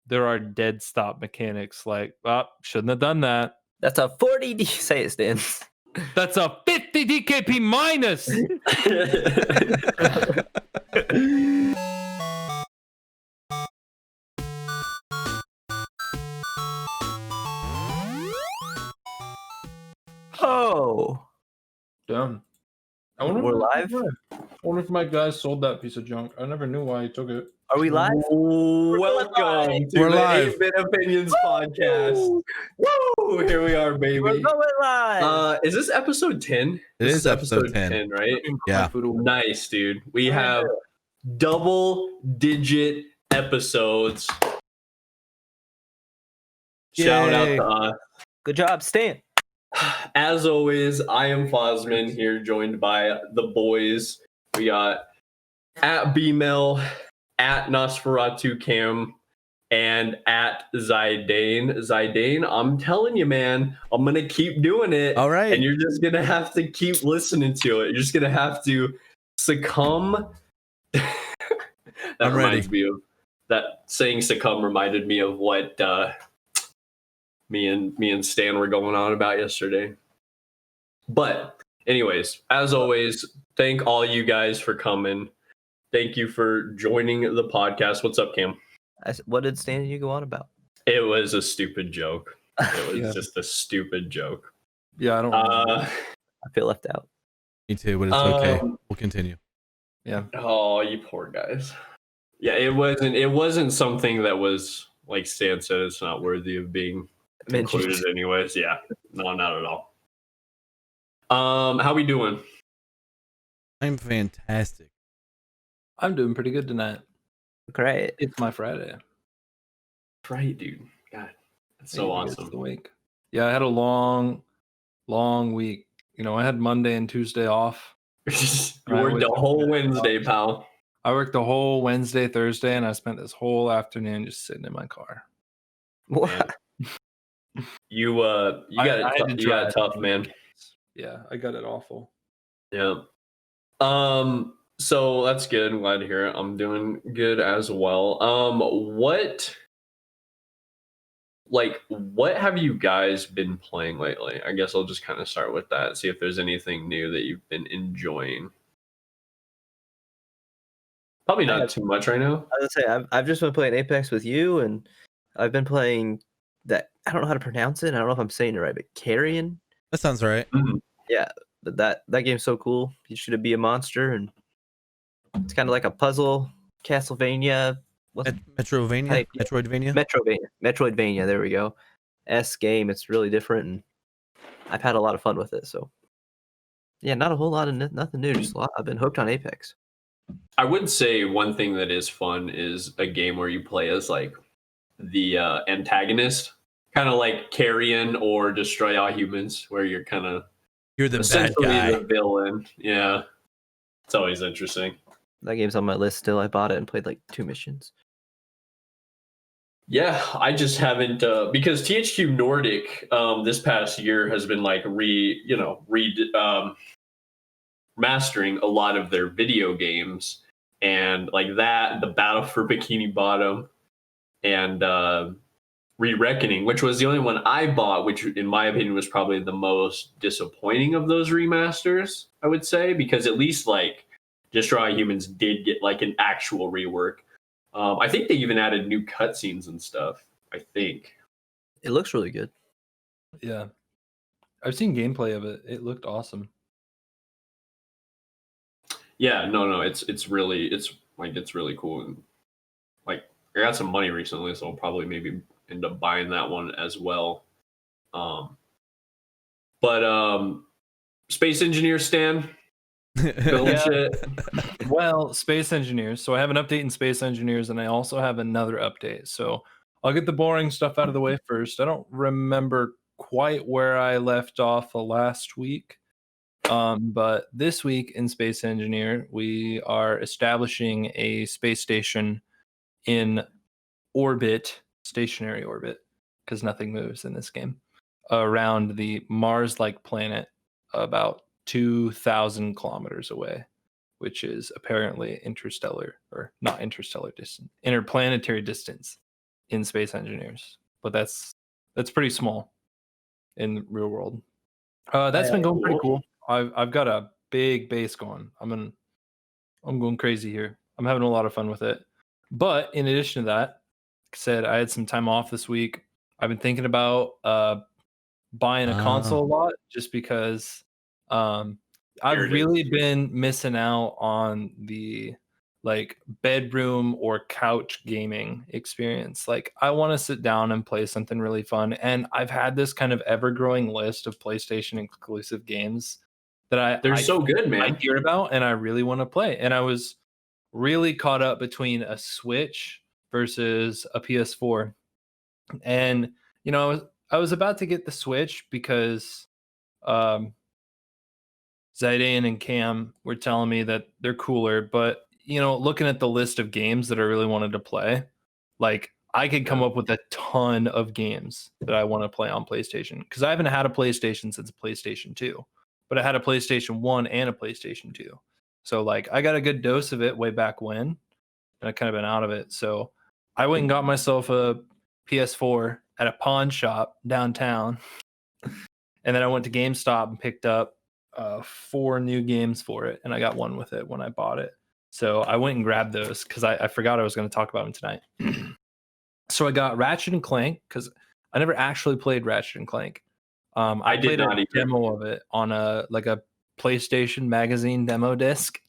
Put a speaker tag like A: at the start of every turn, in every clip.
A: there are dead stop mechanics like, shouldn't have done that.
B: That's a 40 D. Say it, Stan.
A: That's a 50 DKP minus.
B: Oh,
A: Dumb.
B: we're live.
A: I wonder if my guy sold that piece of junk. I never knew why he took it.
B: Are we live?
C: Welcome to
D: We're
C: the
D: live.
C: 8-Bit Opinions podcast. Woo! Here we are, baby.
B: We're going live.
C: Is this episode 10?
D: It
C: This
D: is episode 10.
C: right?
D: Yeah.
C: Nice, dude. We have double-digit episodes. Shout out
D: Yay.
C: to us.
B: Good job, Stan.
C: As always, I am Fosman here, joined by the boys. We got at BMel, at Nosferatu Cam, and at Zidane. Zidane, I'm telling you, man, I'm gonna keep doing it.
D: All right.
C: And you're just gonna have to keep listening to it. You're just gonna have to succumb.
D: I'm ready.
C: That saying succumb reminded me of what me and Stan were going on about yesterday. But anyways, as always, thank all you guys for coming. Thank you for joining the podcast. What's up, Cam?
B: What did Stan and you go on about?
C: It was a stupid joke. It was
A: Yeah.
C: just a stupid joke.
A: Yeah, I don't.
C: Uh,
B: I feel left out.
D: Me too, but it's okay.
C: Um,
D: We'll continue.
A: yeah.
C: oh, you poor guys. Yeah, it wasn't something that was, like Stan said, it's not worthy of being
B: Mentioned.
C: included anyways. Yeah. No, not at all. How we doing?
D: I'm fantastic.
A: I'm doing pretty good tonight.
B: Great.
A: It's my Friday.
C: Right, dude. God, that's so
A: Maybe it's
C: awesome.
A: the week. Yeah, I had a long week. You know, I had Monday and Tuesday off.
C: You
A: Right,
C: worked
A: with-
C: the whole Wednesday, pal.
A: I worked the whole Wednesday, Thursday, and I spent this whole afternoon just sitting in my car.
B: What?
C: You got
A: I
C: it.
A: had to
C: You got it
A: drive.
C: tough, man.
A: Yeah, I got it awful.
C: Yeah. So that's good. I'm glad to hear it. I'm doing good as well. What have you guys been playing lately? I guess I'll just kind of start with that. See if there's anything new that you've been enjoying. Probably not too much right now.
B: I was gonna say I've just been playing Apex with you, and I've been playing that. I don't know how to pronounce it. I don't know if I'm saying it right, but Carrion.
D: That sounds right.
B: But that game's so cool. You should be a monster, and it's kind of like a puzzle, Castlevania. What's
D: Metrovania?
B: Hey,
D: Metroidvania?
B: Metroidvania. There we go. Game. It's really different, and I've had a lot of fun with it. So, yeah, not a whole lot of nothing new. Just a lot. I've been hooked on Apex.
C: I would say one thing that is fun is a game where you play as like the antagonist, kind of like Carrion or Destroy All Humans, where you're kind of
D: You're the bad
C: essentially
D: guy.
C: the villain. Yeah, it's always interesting.
B: That game's on my list still. I bought it and played like 2 missions.
C: Yeah, I just haven't because THQ Nordic this past year has been like mastering a lot of their video games, and like that, the Battle for Bikini Bottom, and Re-Reckoning, which was the only one I bought, which in my opinion was probably the most disappointing of those remasters, I would say, because at least like Destroy All Humans did get like an actual rework. I think they even added new cutscenes and stuff. I think.
B: It looks really good.
A: Yeah. I've seen gameplay of it. It looked awesome.
C: Yeah, no, it's really cool, and like I got some money recently, so I'll probably maybe end up buying that one as well. But Space Engineer Stan, building
A: Yeah.
C: shit.
A: Well, Space Engineers. So I have an update in Space Engineers, and I also have another update. So I'll get the boring stuff out of the way first. I don't remember quite where I left off last week. But this week in Space Engineer, we are establishing a space station in orbit, stationary orbit, because nothing moves in this game, around the Mars-like planet about 2,000 kilometers away, which is apparently interstellar, or not interstellar distance, interplanetary distance in Space Engineers, but that's pretty small in real world. That's been going pretty cool. I've got a big base going. I'm going crazy here. I'm having a lot of fun with it. But in addition to that, like I said, I had some time off this week. I've been thinking about buying a console a lot just because I've really been missing out on the like bedroom or couch gaming experience. Like I want to sit down and play something really fun. And I've had this kind of ever-growing list of PlayStation exclusive games that
C: They're so good, man.
A: I hear about and I really want to play. And I was really caught up between a Switch versus a PS4. And you know, I was about to get the Switch because Zidane and Cam were telling me that they're cooler, but you know, looking at the list of games that I really wanted to play, like I could come up with a ton of games that I want to play on PlayStation because I haven't had a PlayStation since PlayStation 2, but I had a PlayStation 1 and a PlayStation 2. So like I got a good dose of it way back when, and I kind of been out of it. So I went and got myself a PS4 at a pawn shop downtown. And then I went to GameStop and picked up 4 new games for it, and I got one with it when I bought it. So I went and grabbed those because I forgot I was going to talk about them tonight. So I got Ratchet and Clank because I never actually played Ratchet and Clank. I
C: did
A: played
C: not
A: a
C: either.
A: demo of it on a PlayStation magazine demo disc.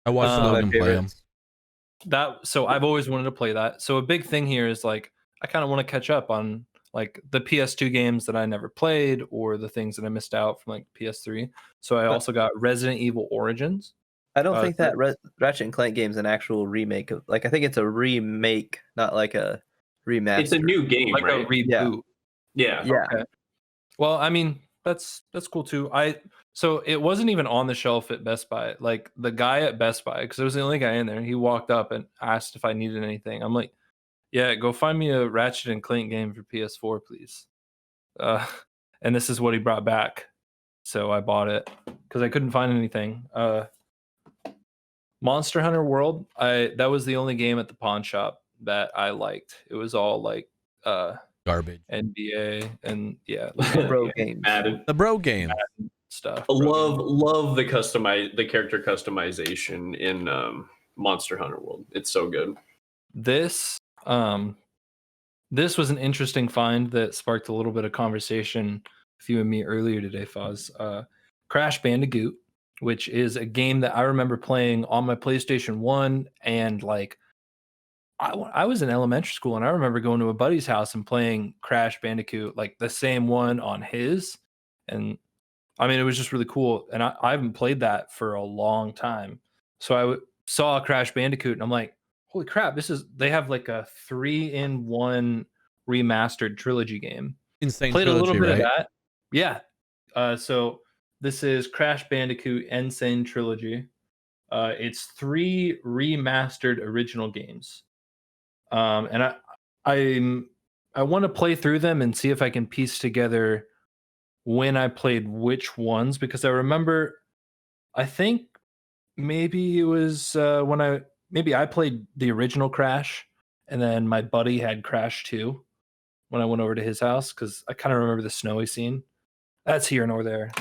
D: I watched Logan play them.
A: So I've always wanted to play that. So a big thing here is like I kind of want to catch up on like the PS2 games that I never played or the things that I missed out from like PS3. So I also got Resident Evil Origins.
B: I don't think that Ratchet and Clank game's an actual remake of, like I think it's a remake, not like a remaster.
C: It's a new game,
A: Like
C: right?
A: a reboot.
C: Yeah.
A: Okay. Well, I mean, that's cool too. So it wasn't even on the shelf at Best Buy. Like the guy at Best Buy, because I was the only guy in there, he walked up and asked if I needed anything. I'm like, yeah, go find me a Ratchet and Clank game for PS4, please. And this is what he brought back. So I bought it because I couldn't find anything. Monster Hunter World, that was the only game at the pawn shop that I liked. It was all like
D: Garbage.
A: NBA and yeah,
B: bro games.
C: Madden.
D: The bro game.
A: stuff.
C: Love the character customization in Monster Hunter World. It's so good.
A: This was an interesting find that sparked a little bit of conversation with you and me earlier today, Foz. Crash Bandicoot, which is a game that I remember playing on my PlayStation 1, and like I was in elementary school and I remember going to a buddy's house and playing Crash Bandicoot, like the same one on his. And I mean, it was just really cool. And I haven't played that for a long time. So I saw Crash Bandicoot and I'm like, holy crap, they have like a 3-in-1 remastered trilogy game.
D: Insane
A: Played
D: trilogy,
A: a little bit
D: right?
A: of that. Yeah. So this is Crash Bandicoot Insane Trilogy. It's 3 remastered original games. And I want to play through them and see if I can piece together when I played which ones, because I remember, I think maybe it was when I played the original Crash, and then my buddy had Crash 2 when I went over to his house, because I kind of remember the snowy scene. That's here nor there.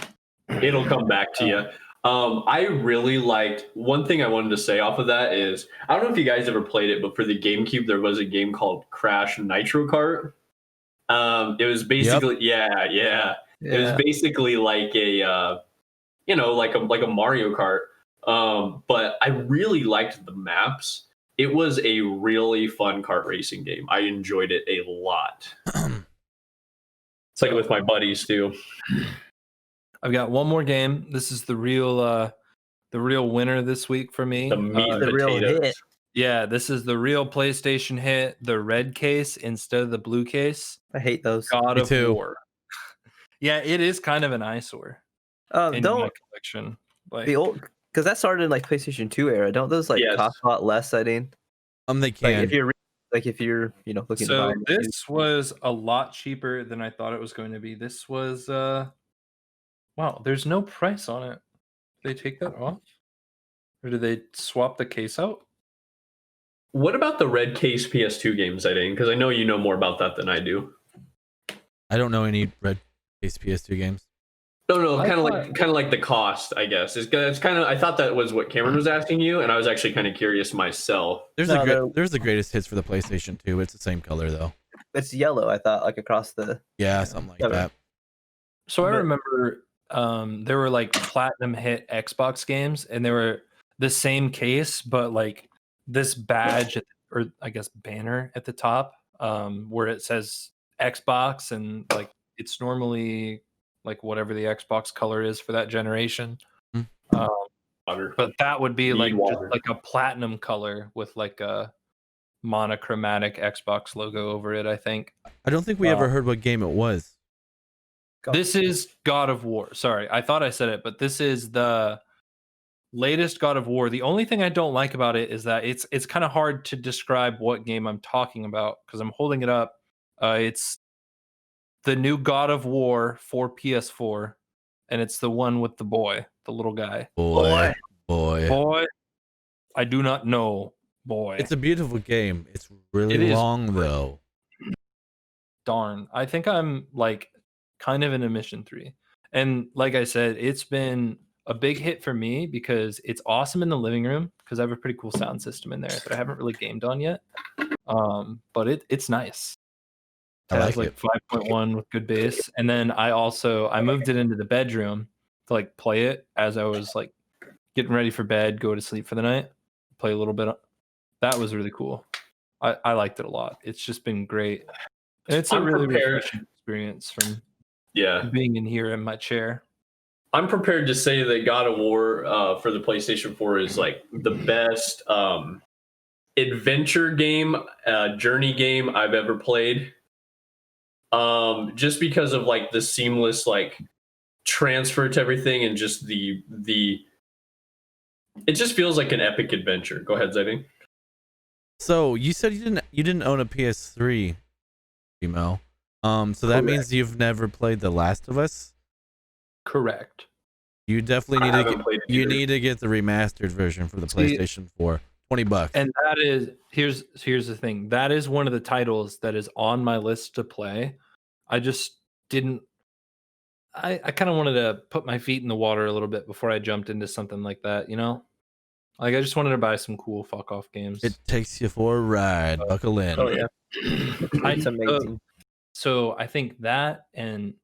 C: It'll come back to you. I really liked, one thing I wanted to say off of that is, I don't know if you guys ever played it, but for the GameCube, there was a game called Crash Nitro Kart. It was basically, It was basically like a, like a Mario Kart. But I really liked the maps. It was a really fun kart racing game. I enjoyed it a lot. It's like with my buddies too.
A: I've got one more game. This is the real winner this week for me.
C: The meat and
B: the real
C: potatoes.
B: hit.
A: Yeah, this is the real PlayStation hit, the red case instead of the blue case.
B: I hate those.
A: God
D: Me
A: of
D: too.
A: War. Yeah, it is kind of an eyesore in my
B: Don't
A: collection. Like,
B: the old, because that started in like PlayStation 2 era. Don't those like
C: Yes.
B: cost a lot less? I think.
D: They
B: Like
D: can.
B: if you're looking to
A: so
B: buy.
A: this was a lot cheaper than I thought it was going to be. This was wow, there's no price on it. Did they take that off? Or did they swap the case out?
C: What about the red case PS2 games, Zidane? Because I know you know more about that than I do.
D: I don't know any red case PS2 games.
C: No,
A: I
C: kind of
A: thought-
C: like the cost, I guess. It's kind of. I thought that was what Cameron was asking you, and I was actually kind of curious myself.
D: There's
B: No,
D: there's the greatest hits for the PlayStation 2. It's the same color though.
B: It's yellow, I thought, like across the.
D: Yeah, something like
B: Yeah,
D: that.
A: So I
B: But-
A: remember there were like platinum hit Xbox games, and they were the same case, but like this badge or I guess banner at the top, where it says Xbox, and like it's normally like whatever the Xbox color is for that generation.
D: Hmm.
C: Water.
A: But that would be
C: Need
A: like just
C: water.
A: like a platinum color with like a monochromatic Xbox logo over it, I think.
D: I don't think we ever heard what game it was.
A: This is God of War. Sorry, I thought I said it, but this is the latest God of War. The only thing I don't like about it is that it's kind of hard to describe what game I'm talking about because I'm holding it up. It's the new God of War for PS4, and it's the one with the boy, the little guy.
D: Boy.
A: Boy, I do not know. Boy,
D: It's a beautiful game. It's really
A: It is.
D: long though.
A: darn. I think I'm like kind of in a mission 3. And like I said, it's been a big hit for me because it's awesome in the living room because I have a pretty cool sound system in there that I haven't really gamed on yet. But it's nice. It
D: I
A: has
D: like
A: like 5.1 with good bass. And then I moved it into the bedroom to like play it as I was like getting ready for bed, go to sleep for the night, play a little bit. That was really cool. I liked it a lot. It's just been great. And it's a
C: I'm
A: really
C: prepared.
A: refreshing experience from
C: Yeah,
A: being in here in my chair.
C: I'm prepared to say that God of War for the PlayStation 4 is like the best adventure game, journey game I've ever played. Just because of like the seamless like transfer to everything and just the it just feels like an epic adventure. Go ahead, Zeddy.
D: So you said you didn't own a PS3, Emo. So that
C: Correct.
D: means you've never played The Last of Us.
A: Correct.
D: You definitely
C: I
D: need to
C: haven't
D: get,
C: played it
D: you
C: either.
D: need to get the remastered version for the
A: See-
D: PlayStation 4. $20.
A: And that is here's the thing. That is one of the titles that is on my list to play. I just didn't I kind of wanted to put my feet in the water a little bit before I jumped into something like that, you know? Like I just wanted to buy some cool fuck off games.
D: It takes you for a ride. Buckle in.
B: Oh yeah, it's
A: I-
B: amazing.
A: So I think that, and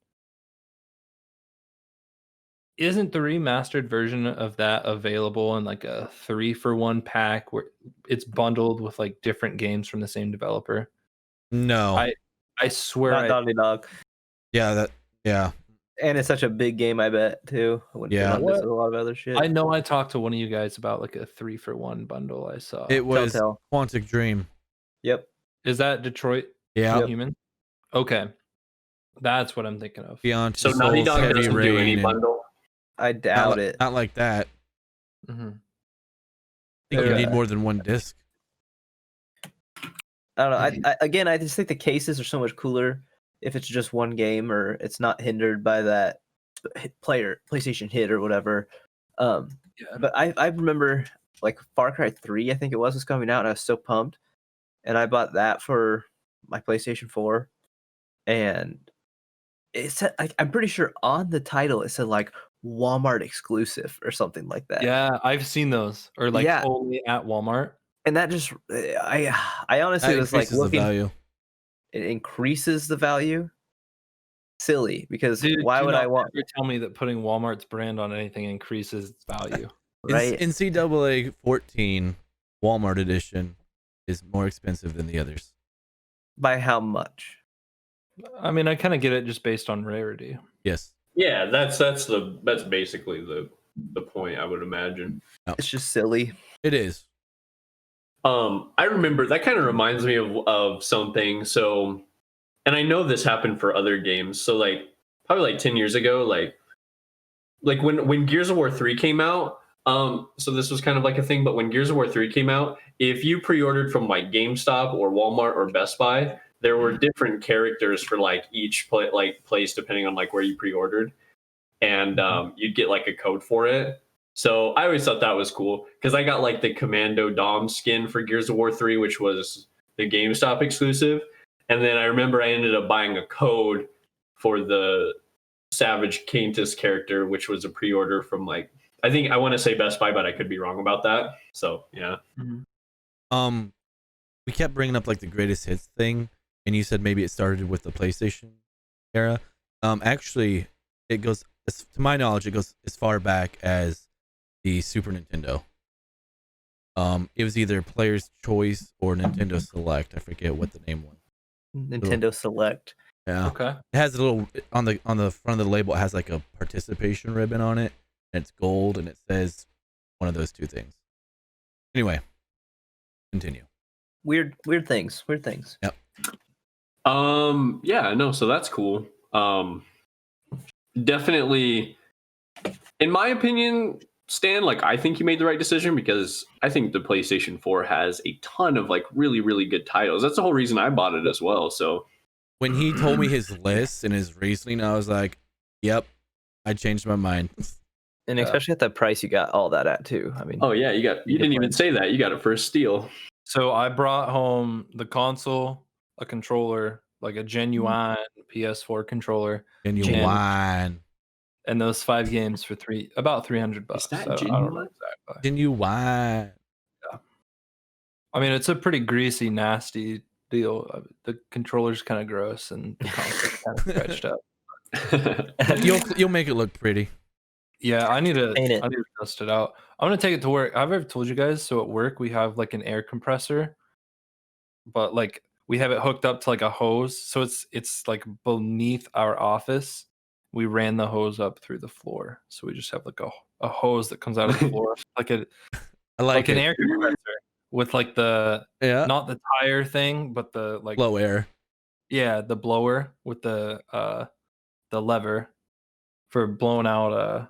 A: isn't the remastered version of that available in like a 3-for-1 pack where it's bundled with like different games from the same developer?
D: No.
A: I swear
B: Not
A: I,
B: Naughty Dog,
D: Yeah.
B: and it's such a big game. I bet too. I wouldn't
D: Yeah.
B: put on this with a lot of other shit.
A: I know I talked to one of you guys about like a 3-for-1 bundle I saw.
D: It was
B: Telltale.
D: Quantic Dream.
B: Yep.
A: Is that Detroit
D: Yeah.
A: Human? Okay. That's what I'm thinking of.
D: Beyond
C: So
D: Two
C: Naughty
D: Souls,
C: Dog
D: Heavy
C: doesn't do
D: Rain,
C: any
D: and-
C: bundle.
B: I doubt it.
D: Not like that.
A: Mhm.
D: I think you
A: Okay.
D: need more than one disc.
B: I don't know. Again, I just think the cases are so much cooler if it's just one game or it's not hindered by that PlayStation hit or whatever.
A: Yeah.
B: But I remember like Far Cry 3, I think it was coming out, and I was so pumped. And I bought that for my PlayStation 4. And it said, like, I'm pretty sure on the title it said like Walmart exclusive or something like that.
A: Yeah, I've seen those. Or like
B: Yeah.
A: only at Walmart.
B: And that just I honestly
D: That
B: was like
D: increases the
B: looking,
D: value.
B: it increases the value. Silly, because
A: Dude,
B: why
A: do
B: would
A: not
B: I want
A: ever tell me that putting Walmart's brand on anything increases its value?
B: right?
D: NCAA 14 Walmart edition is more expensive than the others.
B: By how much?
A: I mean, I kind of get it just based on rarity.
D: Yes.
C: Yeah, that's basically the point, I would imagine.
B: It's just silly.
D: It is.
C: I remember that kind of reminds me of something. So, and I know this happened for other games. So, like probably like 10 years ago, like when Gears of War 3 came out. So this was kind of like a thing. But when Gears of War 3 came out, if you pre-ordered from like GameStop or Walmart or Best Buy, there were different characters for like each place depending on like where you pre-ordered, and you'd get like a code for it. So I always thought that was cool because I got like the Commando Dom skin for Gears of War 3, which was the GameStop exclusive. And then I remember I ended up buying a code for the Savage Cantus character, which was a pre-order from like, I think I want to say Best Buy, but I could be wrong about that. So yeah.
D: We kept bringing up like the greatest hits thing, and you said maybe it started with the PlayStation era. Actually, it goes, to my knowledge, it goes as far back as the Super Nintendo. It was either Player's Choice or Nintendo Select. I forget what the name was.
B: Nintendo Select.
D: Yeah.
A: Okay.
D: It has a little on the front of the label. It has like a participation ribbon on it, and it's gold, and it says one of those two things. Anyway, continue.
B: Weird things. Weird things.
D: Yep.
C: Yeah, no, so that's cool. Definitely, in my opinion, Stan, like I think you made the right decision because I think the PlayStation 4 has a ton of like really, really good titles. That's the whole reason I bought it as well. So
D: when he told me his list and his reasoning, I was like, "Yep, I changed my mind."
B: And especially at the price you got all that at too. I mean,
C: oh yeah, you didn't even say that. You got it for a steal.
A: So I brought home the console, a controller, like a genuine PS4 controller,
D: Genuine.
A: and those 5 games for about $300.
C: Is that
A: I don't know
C: genuine?
A: exactly.
D: Genuine.
A: I mean, it's a pretty greasy, nasty deal. The controller's kind of gross, and the console's kind of stretched up.
D: You'll make it look pretty.
A: Yeah, I need to
B: Paint it.
A: test it out. I'm gonna take it to work. I've ever told you guys. So at work we have like an air compressor, but like we have it hooked up to like a hose. So it's like beneath our office. We ran the hose up through the floor. So we just have like a hose that comes out of the floor, like
D: I
A: like
D: it.
A: an air compressor with like the
D: Yeah.
A: not the tire thing, but the like
D: Blow air.
A: yeah, the blower with the lever for blowing out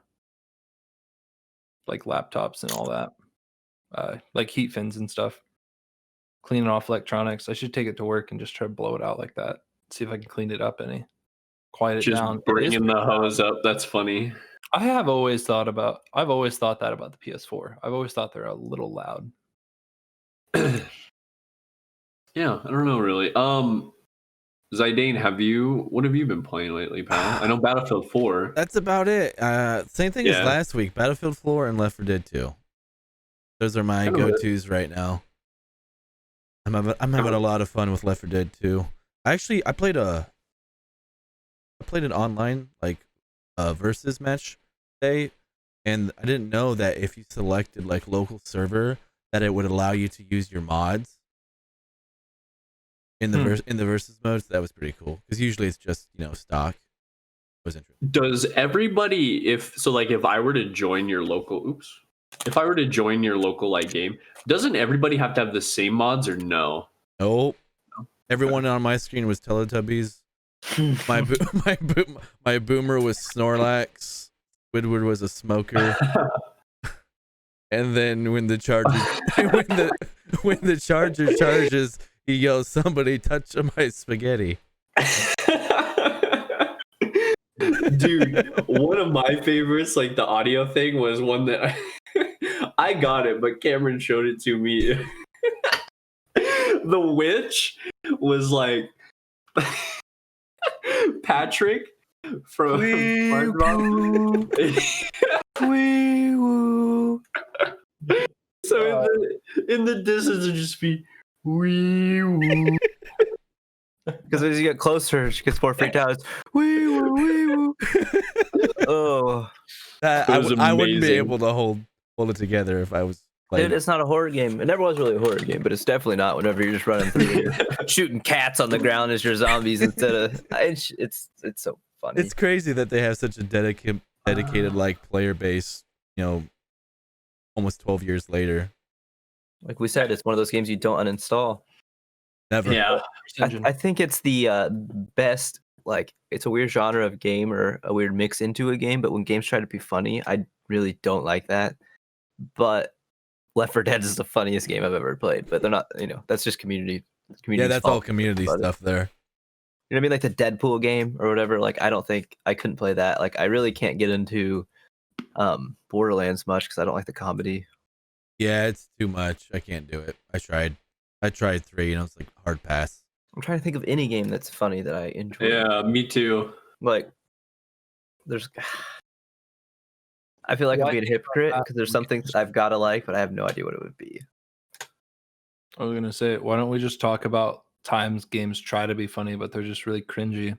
A: like laptops and all that, like heat fins and stuff, cleaning off electronics. I should take it to work and just try to blow it out like that. See if I can clean it up any, quiet it
C: Just
A: down. It is
C: bringing the
A: pretty loud.
C: hose up. That's funny.
A: I've always thought that about the PS4. I've always thought they're a little loud.
C: Yeah, I don't know really. Zidane, what have you been playing lately, pal? I know Battlefield 4.
D: That's about it. Same thing as
C: Yeah.
D: last week. Battlefield 4 and Left 4 Dead 2. Those are my go-tos right now. I'm having a lot of fun with Left 4 Dead 2. I played an online like versus match today, and I didn't know that if you selected like local server that it would allow you to use your mods in the in the versus mode. So that was pretty cool because usually it's just stock. It was interesting.
C: Does everybody, if I were to join your local, if I were to join your local like game, doesn't everybody have to have the same mods or no?
D: Nope. Everyone on my screen was Teletubbies. My boomer was Snorlax. Squidward was a smoker. And then when the charger when the charger charges, he yells, "Somebody touch my spaghetti."
C: Dude, one of my favorites, like the audio thing, was one that I got it, but Cameron showed it to me. The witch was like Patrick from SpongeBob. So in the distance, it'd just be wee woo.
B: Because as you get closer, she gets more freaked out. It's wee woo, wee woo. Oh,
D: I
C: was
D: wouldn't be
C: amazing.
D: able to hold it together if I was playing.
B: dude, it's not a horror game. It never was really a horror game, but it's definitely not whenever you're just running through and shooting cats on the ground as your zombies instead of. It's so funny.
D: It's crazy that they have such a dedicated like player base. Almost 12 years later.
B: Like we said, it's one of those games you don't uninstall.
D: Never.
C: Yeah.
B: I think it's the best. Like it's a weird genre of game or a weird mix into a game, but when games try to be funny, I really don't like that. But Left 4 Dead is the funniest game I've ever played. But they're not. That's just community.
D: Yeah, that's all community stuff there.
B: You know what I mean? Like the Deadpool game or whatever. Like I don't think I couldn't play that. Like I really can't get into Borderlands much because I don't like the comedy.
D: Yeah, it's too much. I can't do it. I tried 3, and it's like hard pass.
B: I'm trying to think of any game that's funny that I enjoy.
C: Yeah, me too.
B: Like, there's. I feel like I'm
A: Why
B: being a
A: do you
B: hypocrite
A: not
B: because there's
A: like
B: something I've got to like, but I have no idea what it would be.
A: I was gonna say, why don't we just talk about times games try to be funny, but they're just really cringy?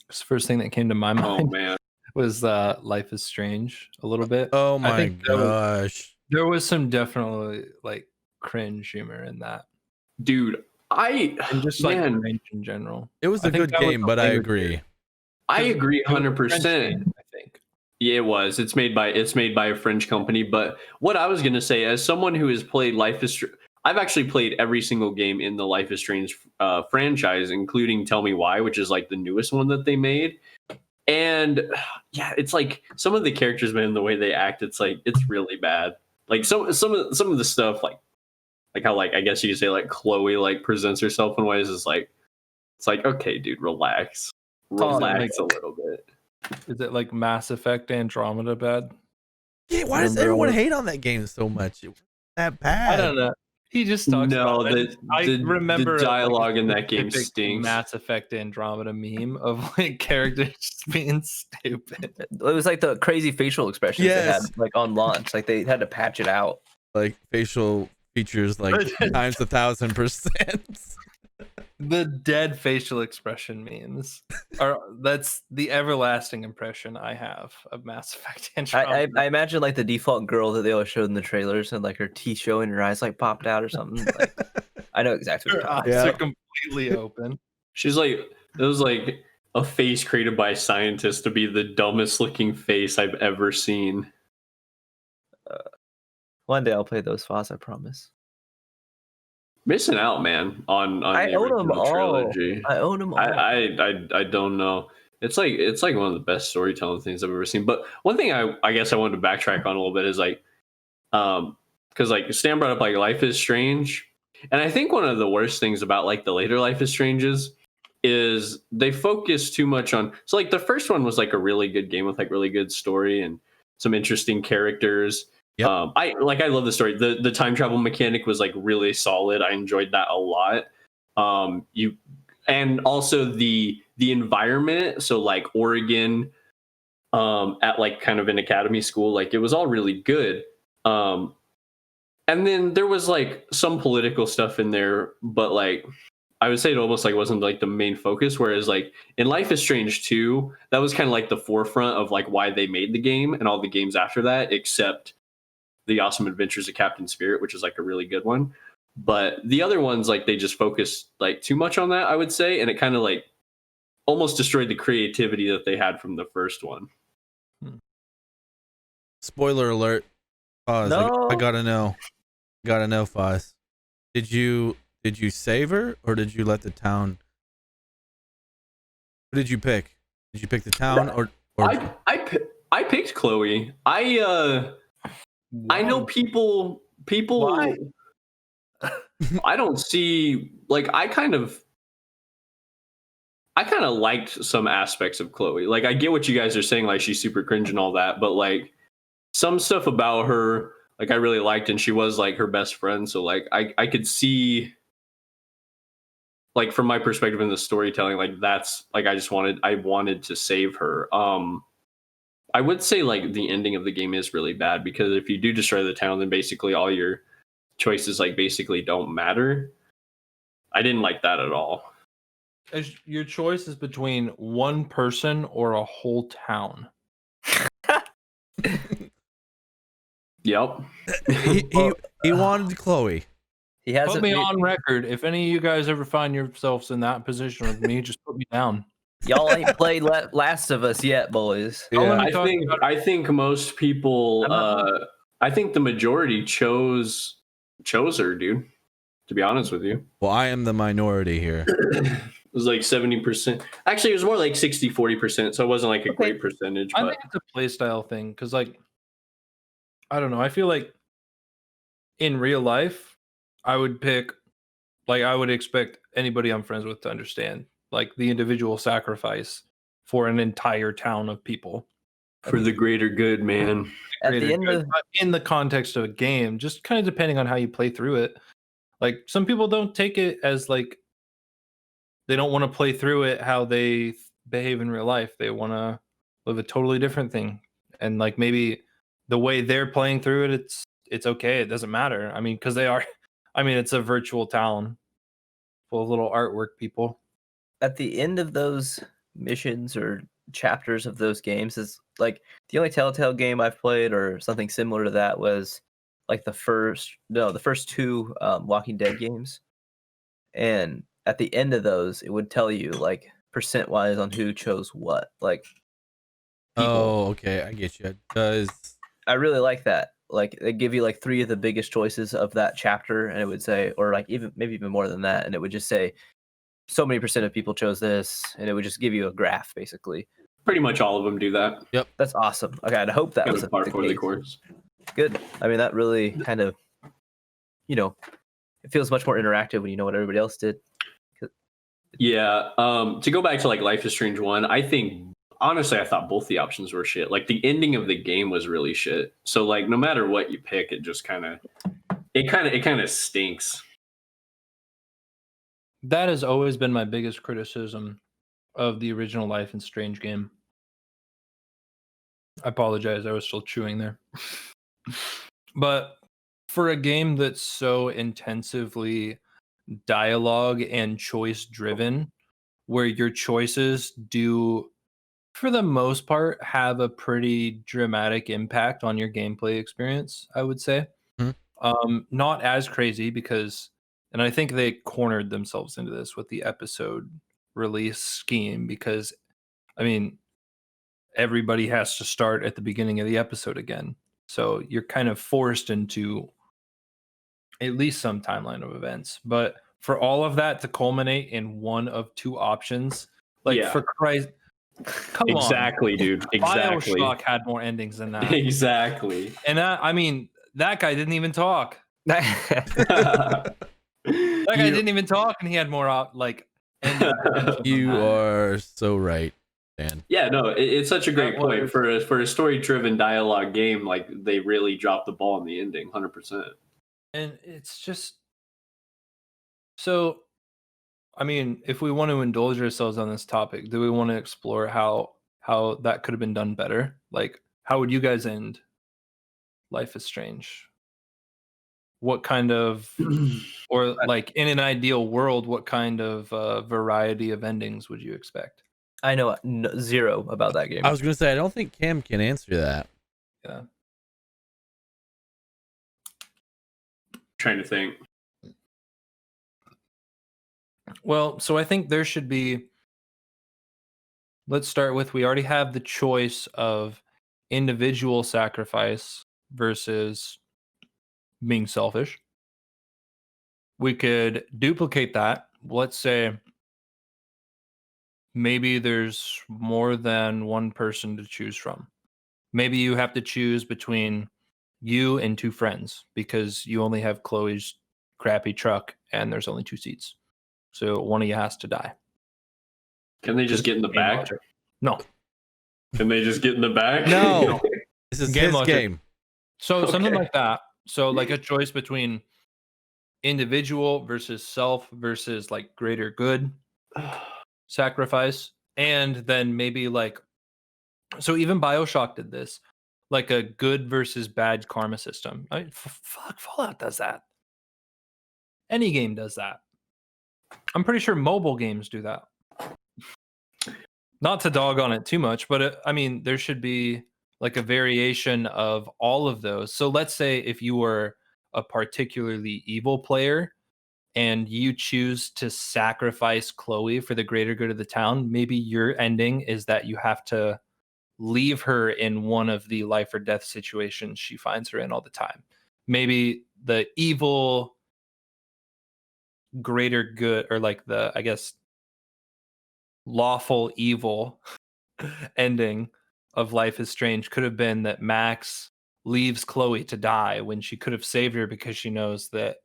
A: 'Cause the first thing that came to my
C: Oh
A: mind
C: man,
A: was Life is Strange a little bit.
D: Oh
A: I
D: my
A: think that was-
D: gosh.
A: there was some definitely like cringe humor in that,
C: dude,
A: and just like
C: man,
A: cringe in general.
D: It was
A: I
D: a
A: think
D: good
A: that was
D: game,
A: the
D: but I
A: language
D: agree.
A: barrier.
C: I agree
A: It was a French
C: 100%.
A: game, I think.
C: Yeah, it was. It's made by a French company. But what I was gonna say, as someone who has played I've actually played every single game in the Life is Strange franchise, including Tell Me Why, which is like the newest one that they made. And yeah, it's like some of the characters, man, the way they act, it's like it's really bad. Like some of the stuff, like how like I guess you could say like Chloe like presents herself in ways is like it's like okay, dude, relax
A: like-
C: a little bit.
A: Is it like Mass Effect Andromeda bad?
D: Yeah, why does
A: Remember
D: everyone
A: all-
D: hate on that game so much? It wasn't that bad.
A: I don't know. He just talks
C: No,
A: about it. I remember
C: the
A: like, a
C: dialogue in that game
A: specific
C: stinks.
A: Mass Effect Andromeda meme of like characters just being stupid.
B: It was like the crazy facial expressions they had
D: Yes.
B: like on launch. Like they had to patch it out.
D: Like facial features like times 1,000%.
A: The dead facial expression memes are that's the everlasting impression I have of Mass Effect Andromeda.
B: I imagine like the default girl that they always showed in the trailers and like her teeth showing, her eyes like popped out or something. Like, I know exactly what
A: Her
B: you're talking
A: eyes
B: about.
A: are completely open.
C: She's like it was like a face created by scientists to be the dumbest looking face I've ever seen.
B: One day I'll play those FOSS, I promise.
C: Missing out, man, on
B: I
C: the
B: own 'em
C: original
B: all.
C: trilogy.
B: I own them all.
C: I don't know. It's like one of the best storytelling things I've ever seen. But one thing I guess I wanted to backtrack on a little bit is like because like Stan brought up like Life is Strange. And I think one of the worst things about like the later Life is Stranges is they focus too much on so like the first one was like a really good game with like really good story and some interesting characters.
D: Yep.
C: I love the story. The time travel mechanic was like really solid. I enjoyed that a lot. You and also the environment, so like Oregon at like kind of an academy school, like it was all really good. And then there was like some political stuff in there, but like I would say it almost like wasn't like the main focus. Whereas like in Life is Strange 2, that was kind of like the forefront of like why they made the game and all the games after that, except The Awesome Adventures of Captain Spirit, which is like a really good one. But the other ones, like they just focused like too much on that, I would say, and it kind of like almost destroyed the creativity that they had from the first one.
D: Spoiler alert. Foz,
B: No.
D: I gotta know. Gotta know, Foz. Did you save her or did you let the town? Who did you pick? Did you pick the town or
C: I picked Chloe. I know people
A: Why?
C: I don't see like I kind of liked some aspects of Chloe. Like I get what you guys are saying, like she's super cringe and all that, but like some stuff about her like I really liked, and she was like her best friend. So like I could see like from my perspective in the storytelling, like that's like I wanted to save her. I would say like the ending of the game is really bad because if you do destroy the town, then basically all your choices like basically don't matter. I didn't like that at all.
A: As your choice is between one person or a whole town.
C: Yep.
D: he wanted Chloe.
B: He hasn't
A: Put me
B: made-
A: on record. If any of you guys ever find yourselves in that position with me, just put me down.
B: Y'all ain't played Last of Us yet, boys.
A: Yeah.
C: I
A: we talking
C: think most people
B: I'm not-
C: I think the majority chose her, dude. To be honest with you.
D: Well, I am the minority here.
C: It was like 70%. Actually, it was more like 60-40%, so it wasn't like a great percentage.
A: I
C: But
A: think it's a play style thing because, like, I don't know. I feel like in real life, I would pick, like, I would expect anybody I'm friends with to understand, like, the individual sacrifice for an entire town of people.
C: For the greater good, man.
B: At the
A: Greater
B: end
A: good,
B: of
A: but in the context of a game, just kind of depending on how you play through it. Like some people don't take it as like they don't want to play through it how they behave in real life. They want to live a totally different thing, and like maybe the way they're playing through it, it's okay. It doesn't matter. I mean, because they are. I mean, it's a virtual town full of little artwork people.
B: at the end of those missions or chapters of those games is like the only Telltale game I've played or something similar to that was like the first two Walking Dead games, and at the end of those it would tell you like percent wise on who chose what. Like people.
D: Oh, okay, I get you. Does
B: I really like that. Like they give you like 3 of the biggest choices of that chapter, and it would say, or like even maybe even more than that, and it would just say so many percent of people chose this, and it would just give you a graph basically.
C: Pretty much all of them do that.
B: That's awesome. Okay, I'd hope that
C: Kind
B: was
C: of par
B: the
C: for the
B: case.
C: course.
B: Good. I mean, that really kind of, it feels much more interactive when you know what everybody else did.
C: Yeah. To go back to like Life is Strange 1, I think honestly I thought both the options were shit. Like the ending of the game was really shit. So like no matter what you pick, it just kind of stinks.
A: That has always been my biggest criticism of the original Life is Strange game. I apologize, I was still chewing there. But for a game that's so intensively dialogue and choice driven, where your choices do, for the most part, have a pretty dramatic impact on your gameplay experience, I would say. Not as crazy because, and I think they cornered themselves into this with the episode release scheme because, I mean, everybody has to start at the beginning of the episode again. So you're kind of forced into at least some timeline of events. But for all of that to culminate in one of 2 options, like
C: Yeah.
A: for Christ, come
C: Exactly, dude.
A: on.
C: Exactly.
A: BioShock had more endings than that.
C: Exactly.
A: And I mean, that guy didn't even talk. That guy didn't even talk, and he had more endings potential than
D: you
A: that.
D: are so right, Dan.
C: Yeah, no, it's such a great
A: That
C: point
A: was-
C: for a story-driven dialogue game. Like they really dropped the ball in the ending, 100%.
A: And it's just so. I mean, if we want to indulge ourselves on this topic, do we want to explore how that could have been done better? Like, how would you guys end Life is Strange? What kind of, or like in an ideal world, what kind of variety of endings would you expect?
B: I know zero about that game.
D: I was gonna say I don't think Cam can answer that.
A: Yeah.
C: Trying to think.
A: Well, so I think there should be. Let's start with, we already have the choice of individual sacrifice versus being selfish. We could duplicate that. Let's say maybe there's more than one person to choose from. Maybe you have to choose between you and 2 friends because you only have Chloe's crappy truck and there's only 2 seats. So one of you has to die.
C: Can they just get in the
A: Game
C: back?
A: logic. No.
C: Can they just get in the back?
D: No, this is
A: Game
D: his
A: logic.
D: game.
A: So something
C: Okay.
A: like that. So like a choice between individual versus self versus like greater good sacrifice. And then maybe like, so even BioShock did this, like a good versus bad karma system. Fuck, Fallout does that. Any game does that. I'm pretty sure mobile games do that. Not to dog on it too much, but I mean, there should be like a variation of all of those. So let's say if you were a particularly evil player and you choose to sacrifice Chloe for the greater good of the town, maybe your ending is that you have to leave her in one of the life or death situations she finds her in all the time. Maybe the evil greater good, or like the, I guess, lawful evil ending of Life is Strange could have been that Max leaves Chloe to die when she could have saved her because she knows that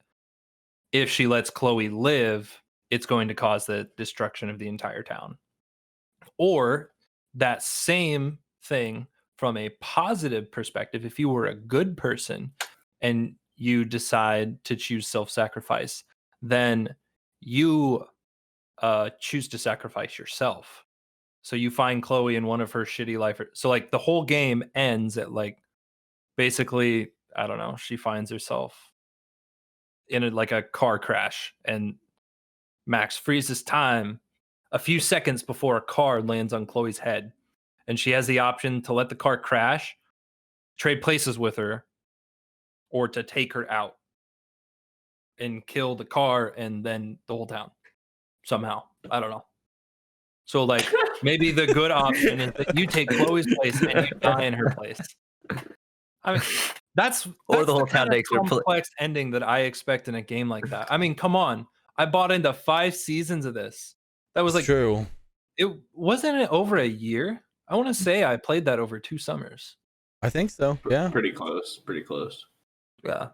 A: if she lets Chloe live, it's going to cause the destruction of the entire town. Or that same thing from a positive perspective, if you were a good person and you decide to choose self-sacrifice, then you choose to sacrifice yourself. So you find Chloe in one of her shitty life. So like the whole game ends at like basically, I don't know, she finds herself in like a car crash, and Max freezes time a few seconds before a car lands on Chloe's head, and she has the option to let the car crash, trade places with her, or to take her out and kill the car and then the whole town somehow. I don't know. So like maybe the good option is that you take Chloe's place and you die in her place. I mean, that's
B: Or the whole town
A: kind of
B: takes her place.
A: complex ending that I expect in a game like that. I mean, come on. I bought into 5 seasons of this. That was like
D: True.
A: it wasn't it over a year? I want to say I played that over 2 summers.
D: I think so. Yeah.
C: Pretty close. Pretty close.
A: Yeah.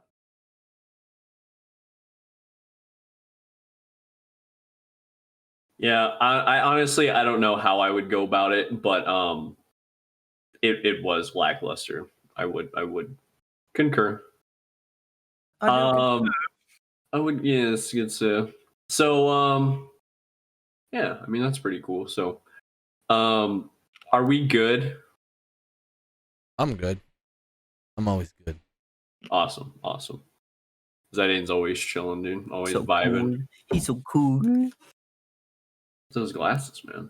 C: Yeah, I honestly I don't know how I would go about it, but it was lackluster. I would concur. I would, yes, it's so yeah, I mean that's pretty cool. So are we good?
D: I'm good. I'm always good.
C: Awesome. Zaidane's always chilling, dude. Always
B: So
C: vibing.
B: cool. He's so cool.
C: Those glasses, man.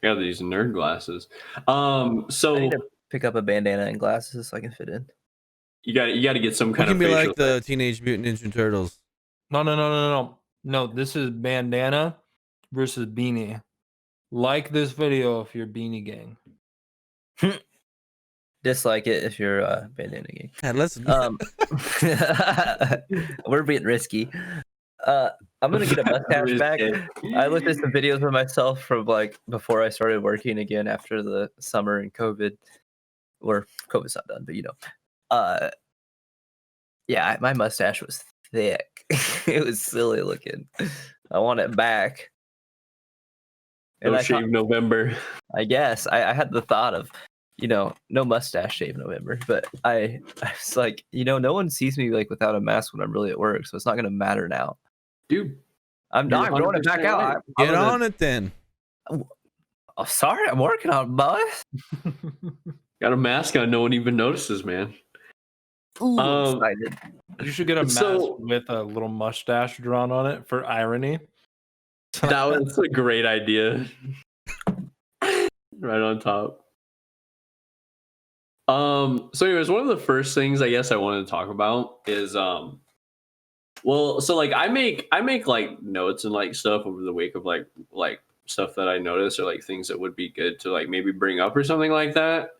C: I got these nerd glasses.
B: I
C: So
B: need to pick up a bandana and glasses so I can fit in.
C: you got to get some
D: We
C: kind
D: can
C: of
D: be
C: facial
D: like the Teenage Mutant Ninja Turtles.
A: No, this is bandana versus beanie. Like this video if you're Beanie Gang.
B: Dislike it if you're a bandana gang.
D: Yeah, let's.
B: We're being risky. I'm gonna get a mustache back. I looked at some videos of myself from like before I started working again after the summer and COVID, or COVID's not done, but you know, yeah, my mustache was thick. It was silly looking. I want it back.
C: No
B: I
C: shave November.
B: I guess I had the thought of, you know, no mustache shave November, but I was like, you know, no one sees me like without a mask when I'm really at work, so it's not gonna matter now.
C: Dude,
B: I'm
C: You're
B: not growing it back
C: 100%
B: out.
C: right.
B: I'm
D: Get
B: gonna-
D: on it then.
B: Oh, sorry, I'm working on it, boss.
C: got a mask on, no one even notices, man.
B: Ooh,
C: Um,
B: excited.
A: You should get a mask
C: So-
A: with a little mustache drawn on it for irony.
C: That was a great idea. Right on top. So anyways, one of the first things I guess I wanted to talk about is well, so like I make like notes and like stuff over the week of like stuff that I notice or like things that would be good to like maybe bring up or something like that.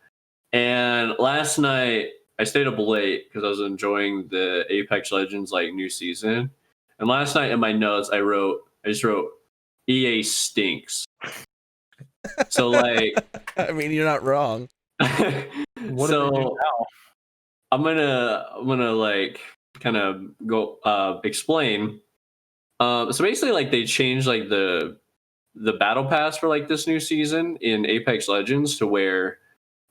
C: And last night I stayed up late because I was enjoying the Apex Legends like new season. And last night in my notes I just wrote EA stinks. So like
D: I mean, you're not wrong.
A: What do they do now?
C: I'm gonna like kind of go explain. So basically, like they changed like the battle pass for like this new season in Apex Legends to where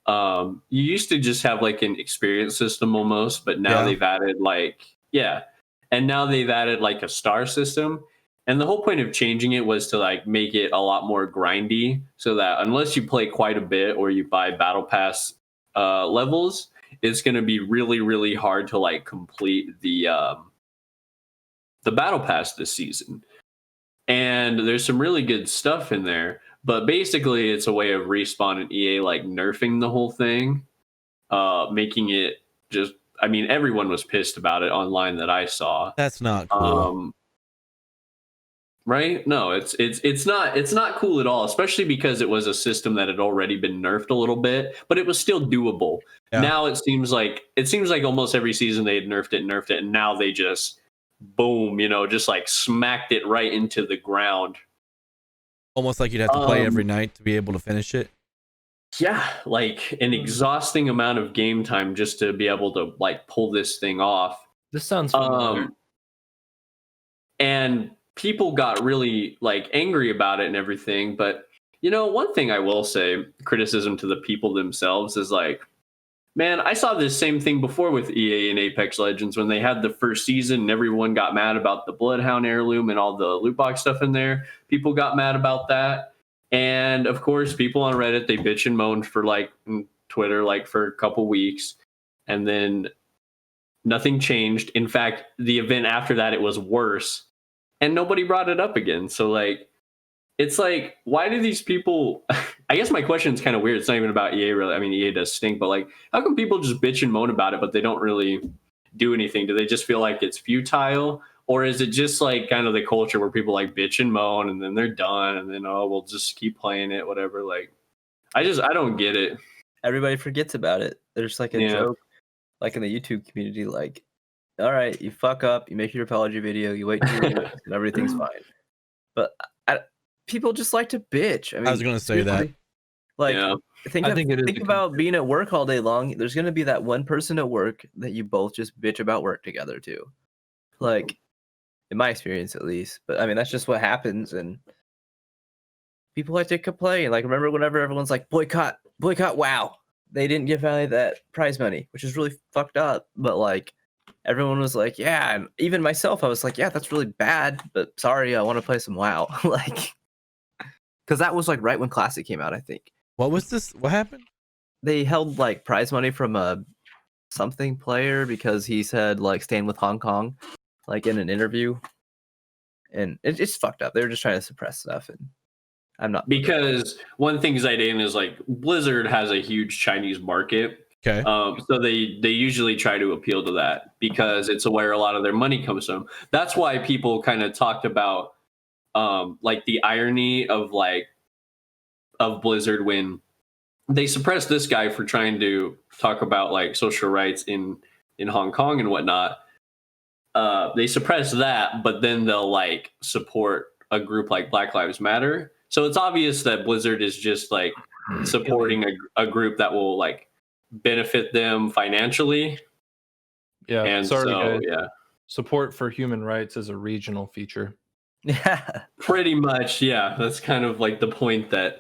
C: you used to just have like an experience system almost, but now
D: Yeah.
C: they've added like and now they've added like a star system. And the whole point of changing it was to like make it a lot more grindy, so that unless you play quite a bit or you buy battle pass levels, it's going to be really, really hard to like complete the battle pass this season. And there's some really good stuff in there, but basically it's a way of Respawn and EA like nerfing the whole thing, making it just. I mean, everyone was pissed about it online that I saw.
D: That's not cool.
C: Right? No, it's not cool at all, especially because it was a system that had already been nerfed a little bit, but it was still doable.
D: Yeah.
C: Now it seems like almost every season they had nerfed it, and now they just boom, just like smacked it right into the ground.
D: Almost like you'd have to play every night to be able to finish it.
C: Yeah, like an exhausting amount of game time just to be able to like pull this thing off.
A: This sounds familiar.
C: And people got really like angry about it and everything, but You know, one thing I will say, criticism to the people themselves is like, man, I saw this same thing before with EA and Apex Legends when they had the first season and everyone got mad about the Bloodhound heirloom and all the loot box stuff in there. People got mad about that. And of course, people on Reddit, they bitch and moan for like Twitter, like for a couple weeks. And then nothing changed. In fact, the event after that, it was worse. And nobody brought it up again. So like, it's like, why do these people? I guess my question is kind of weird. It's not even about EA, really. I mean, EA does stink, but like, how come people just bitch and moan about it, but they don't really do anything? Do they just feel like it's futile? Or is it just like kind of the culture where people like bitch and moan and then they're done and then, oh, we'll just keep playing it, whatever? Like, I don't get it.
B: Everybody forgets about it. There's like a joke, like in the YouTube community, like, all right, you fuck up, you make your apology video, you wait 2 weeks, and everything's fine. But people just like to bitch. I mean,
D: I was gonna say that.
B: Like, think about being at work all day long. There's gonna be that one person at work that you both just bitch about work together too. Like, in my experience at least. But I mean, that's just what happens, and people like to complain. Like, remember whenever everyone's like, boycott WoW. They didn't give Valley that prize money, which is really fucked up. But like, everyone was like, yeah, and even myself, I was like, yeah, that's really bad. But sorry, I want to play some WoW. Like, because that was like right when Classic came out, I think.
D: What was this? What happened?
B: They held like prize money from a something player because he said like stand with Hong Kong, like in an interview, and it's fucked up. They were just trying to suppress stuff, and I'm not,
C: because one thing Zidane is like, Blizzard has a huge Chinese market.
D: Okay.
C: So they usually try to appeal to that because it's where a lot of their money comes from. That's why people kind of talked about like the irony of Blizzard when they suppressed this guy for trying to talk about like social rights in Hong Kong and whatnot. They suppress that, but then they'll like support a group like Black Lives Matter. So it's obvious that Blizzard is just like supporting a group that will like benefit them financially.
A: Yeah.
C: And
A: sorry,
C: so,
A: guys. Support for human rights is a regional feature.
B: Yeah,
C: pretty much. Yeah, that's kind of like the point that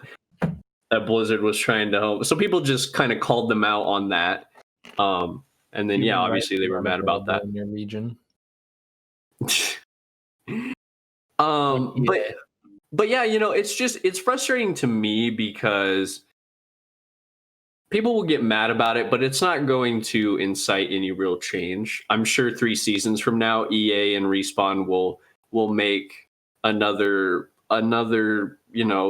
C: Blizzard was trying to help. So people just kind of called them out on that. And then
A: Human
C: obviously they were mad about that.
A: In your region.
C: But yeah, you know, it's frustrating to me because people will get mad about it, but it's not going to incite any real change. I'm sure 3 seasons from now, EA and Respawn will make another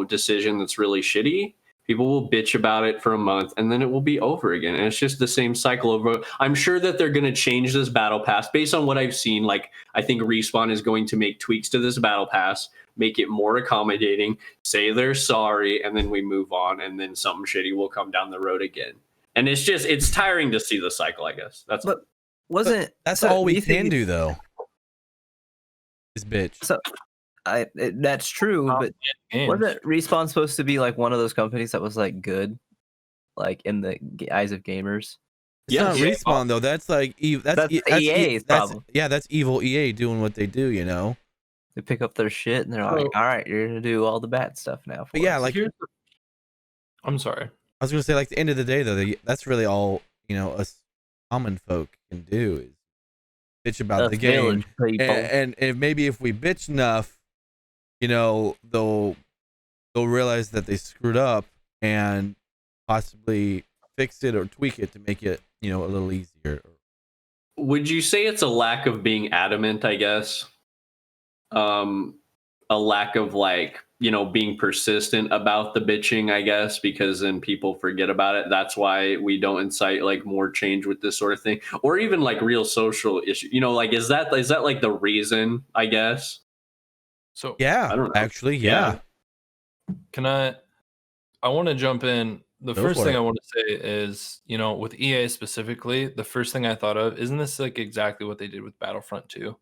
C: decision that's really shitty. People will bitch about it for a month and then it will be over again. And it's just the same cycle over. I'm sure that they're going to change this battle pass based on what I've seen. Like, I think Respawn is going to make tweaks to this battle pass, make it more accommodating, say they're sorry, and then we move on. And then something shitty will come down the road again. And it's tiring to see the cycle, I guess. That's
D: all we can do though. Is bitch.
B: So that's true, but wasn't Respawn supposed to be like one of those companies that was like good, like in the eyes of gamers?
D: It's not Respawn though. That's like that's
B: EA's problem.
D: That's evil EA doing what they do. You know,
B: they pick up their shit and they're like, "All right, you're gonna do all the bad stuff now."
D: But yeah, like
A: I'm sorry. I
D: was gonna say, like, the end of the day though, that's really all us common folk can do is bitch about the game, and maybe if we bitch enough, they'll realize that they screwed up and possibly fix it or tweak it to make it, a little easier.
C: Would you say it's a lack of being adamant, I guess? A lack of being persistent about the bitching, I guess, because then people forget about it. That's why we don't incite more change with this sort of thing, or even real social issue. Is that like the reason, I guess?
A: So
D: yeah, I don't know. Actually, yeah.
A: I want to jump in. The first thing I want to say is, with EA specifically, the first thing I thought of, isn't this exactly what they did with Battlefront 2?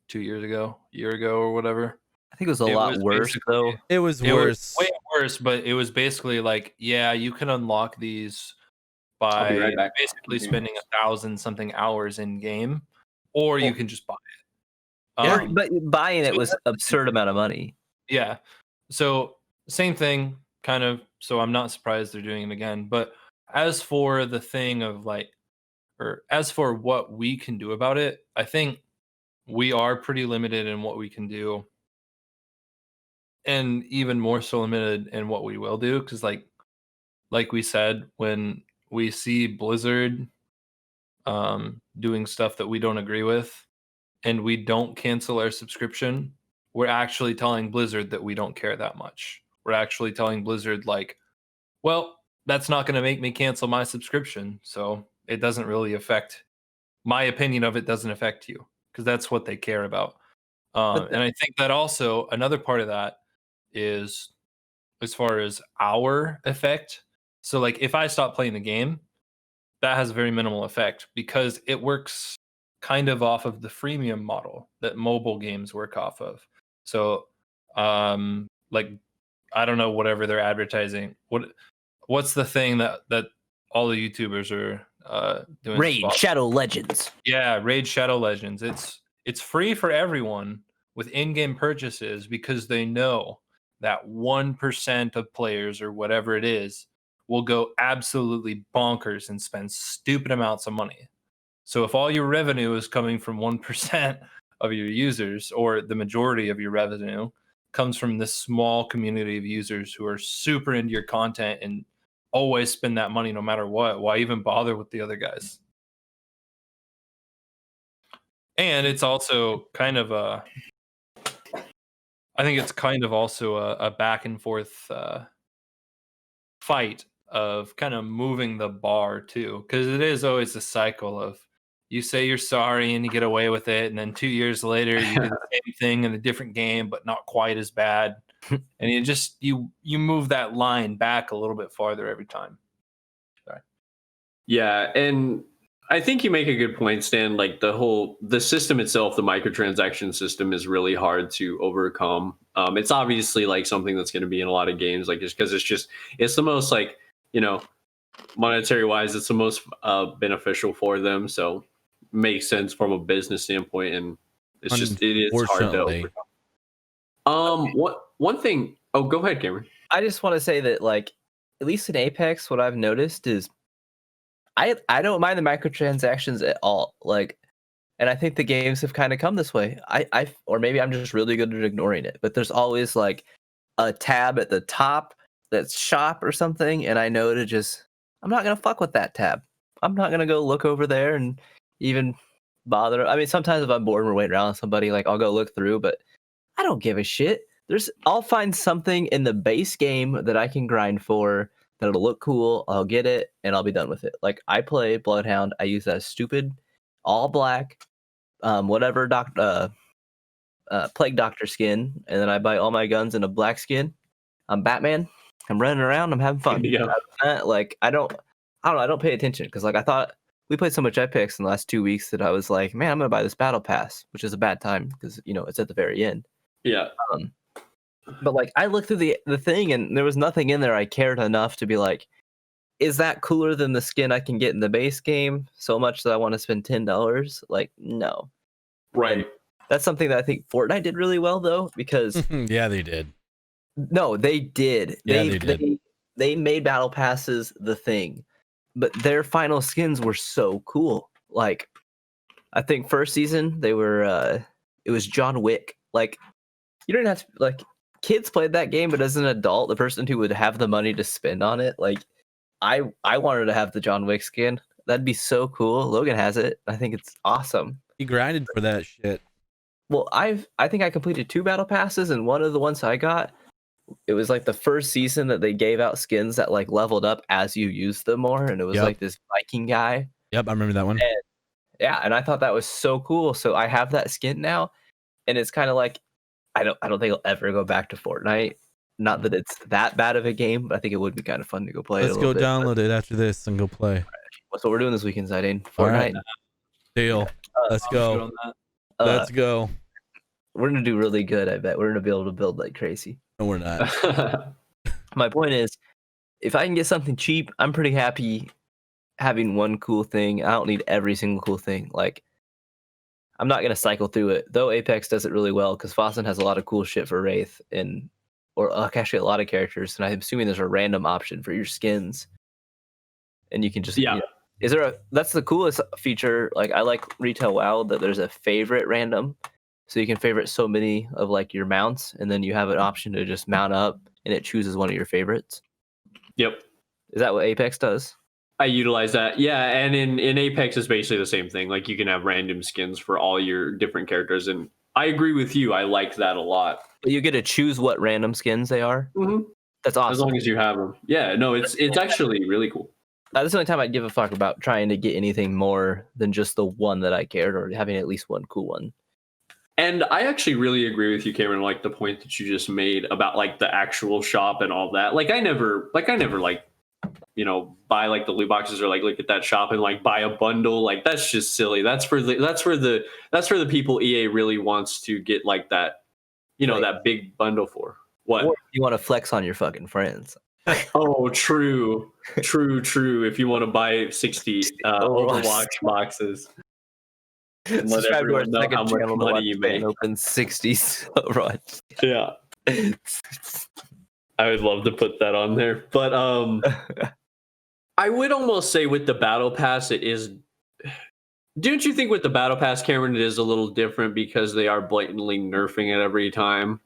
A: 2 years ago, year ago, or whatever.
B: I think it was a lot worse though.
D: It was worse.
A: Way worse, but it was basically you can unlock these by basically spending 1,000-something hours in game, or you can just buy it.
B: But buying it was absurd amount of money.
A: Yeah. So same thing, kind of. So I'm not surprised they're doing it again. But as for the thing of like, or as for what we can do about it, I think we are pretty limited in what we can do, and even more so limited in what we will do. Because like we said, when we see Blizzard doing stuff that we don't agree with, and we don't cancel our subscription, we're actually telling Blizzard that we don't care that much. We're actually telling Blizzard, like, well, that's not going to make me cancel my subscription. So it doesn't really affect my opinion of it, doesn't affect you, because that's what they care about.
B: But
A: And I think that also another part of that is as far as our effect. So, like, if I stop playing the game, that has a very minimal effect because it works kind of off of the freemium model that mobile games work off of. So, like, I don't know, whatever they're advertising. What's the thing that all the YouTubers are doing?
B: Raid Shadow Legends.
A: Yeah, Raid Shadow Legends. It's free for everyone with in-game purchases because they know that 1% of players or whatever it is will go absolutely bonkers and spend stupid amounts of money. So if all your revenue is coming from 1% of your users, or the majority of your revenue comes from this small community of users who are super into your content and always spend that money no matter what, why even bother with the other guys? And it's also kind of I think it's kind of also a back and forth fight of kind of moving the bar too, because it is always a cycle of you say you're sorry and you get away with it, and then 2 years later you do the same thing in a different game but not quite as bad, and you move that line back a little bit farther every time. Sorry.
C: Yeah, and I think you make a good point, Stan. Like the system itself, the microtransaction system, is really hard to overcome. It's obviously like something that's going to be in a lot of games, like just because it's the most, like, monetary wise, it's the most beneficial for them. So makes sense from a business standpoint, and it is hard to
D: Unfortunately.
C: overcome. One thing? Oh, go ahead, Cameron.
B: I just want to say that, like, at least in Apex, what I've noticed is I don't mind the microtransactions at all. Like, and I think the games have kind of come this way. Or maybe I'm just really good at ignoring it. But there's always like a tab at the top that's shop or something, and I know I'm not gonna fuck with that tab. I'm not gonna go look over there and even bother. I mean, sometimes if I'm bored and we're waiting around on somebody, like, I'll go look through, but I don't give a shit. I'll find something in the base game that I can grind for that'll look cool. I'll get it and I'll be done with it. Like, I play Bloodhound. I use that stupid all black, whatever Plague Doctor skin, and then I buy all my guns in a black skin. I'm Batman. I'm running around. I'm having fun.
C: Yeah.
B: Like, I don't know. I don't pay attention because, like, I thought we played so much Apex in the last 2 weeks that I was like, man, I'm gonna buy this battle pass, which is a bad time because it's at the very end.
C: Yeah.
B: But like, I looked through the thing and there was nothing in there I cared enough to be like, is that cooler than the skin I can get in the base game so much that I want to spend $10? Like, no.
C: Right.
B: And that's something that I think Fortnite did really well, though, because
D: Yeah, they did.
B: no, they did.
D: Yeah, they did.
B: They made battle passes the thing, but their final skins were so cool. Like, I think first season they were it was John Wick. Like, you don't have to, like, kids played that game, but as an adult, the person who would have the money to spend on it, like, I wanted to have the John Wick skin. That'd be so cool. Logan has it. I think it's awesome.
D: He grinded for that shit.
B: Well, I think I completed 2 battle passes, and one of the ones I got, it was like the first season that they gave out skins that like leveled up as you used them more, and it was like this Viking guy.
D: Yep, I remember that one.
B: And, yeah, and I thought that was so cool. So I have that skin now, and it's kind of like, I don't think I'll ever go back to Fortnite. Not that it's that bad of a game, but I think it would be kind of fun to go play.
D: Let's go download it after this and go play.
B: That's what we're doing this weekend, Zidane. Fortnite.
D: All right. Deal. Let's go. Let's go.
B: We're gonna do really good. I bet we're gonna be able to build like crazy.
D: No, we're not.
B: My point is, if I can get something cheap, I'm pretty happy having one cool thing. I don't need every single cool thing. Like, I'm not gonna cycle through it, though. Apex does it really well because Fawcett has a lot of cool shit for Wraith, and or actually a lot of characters, and I'm assuming there's a random option for your skins, and you can just
C: Yeah.
B: you know, is there a that's the coolest feature. Like I like Retail WoW that there's a favorite random, so you can favorite so many of like your mounts, and then you have an option to just mount up, and it chooses one of your favorites.
C: Yep.
B: Is that what Apex does?
C: I utilize that. Yeah, and in Apex it's basically the same thing. Like you can have random skins for all your different characters, and I agree with you. I like that a lot.
B: But you get to choose what random skins they are. That's awesome.
C: As long as you have them. Yeah, no, it's actually really cool.
B: That's the only time I'd give a fuck about trying to get anything more than just the one that I cared, or having at least one cool one.
C: And I actually really agree with you, Cameron, like the point that you just made about like the actual shop and all that. Like I never you know, buy like the loot boxes or like look at that shop and like buy a bundle. Like that's just silly. That's for the people EA really wants to get like that, you know,
B: Right.
C: that big bundle for. What?
B: Or if you want to flex on your fucking friends.
C: Oh, true. If you want to buy 60 Overwatch boxes. And let
B: Subscribe to our
C: everyone know
B: second
C: how much
B: channel to
C: money
B: watch
C: you
B: Fan
C: make.
B: Open 60s Overwatch.
C: Yeah. I would love to put that on there. But I would almost say with the battle pass it is. Don't you think with the battle pass, Cameron, it is a little different because they are blatantly nerfing it every time?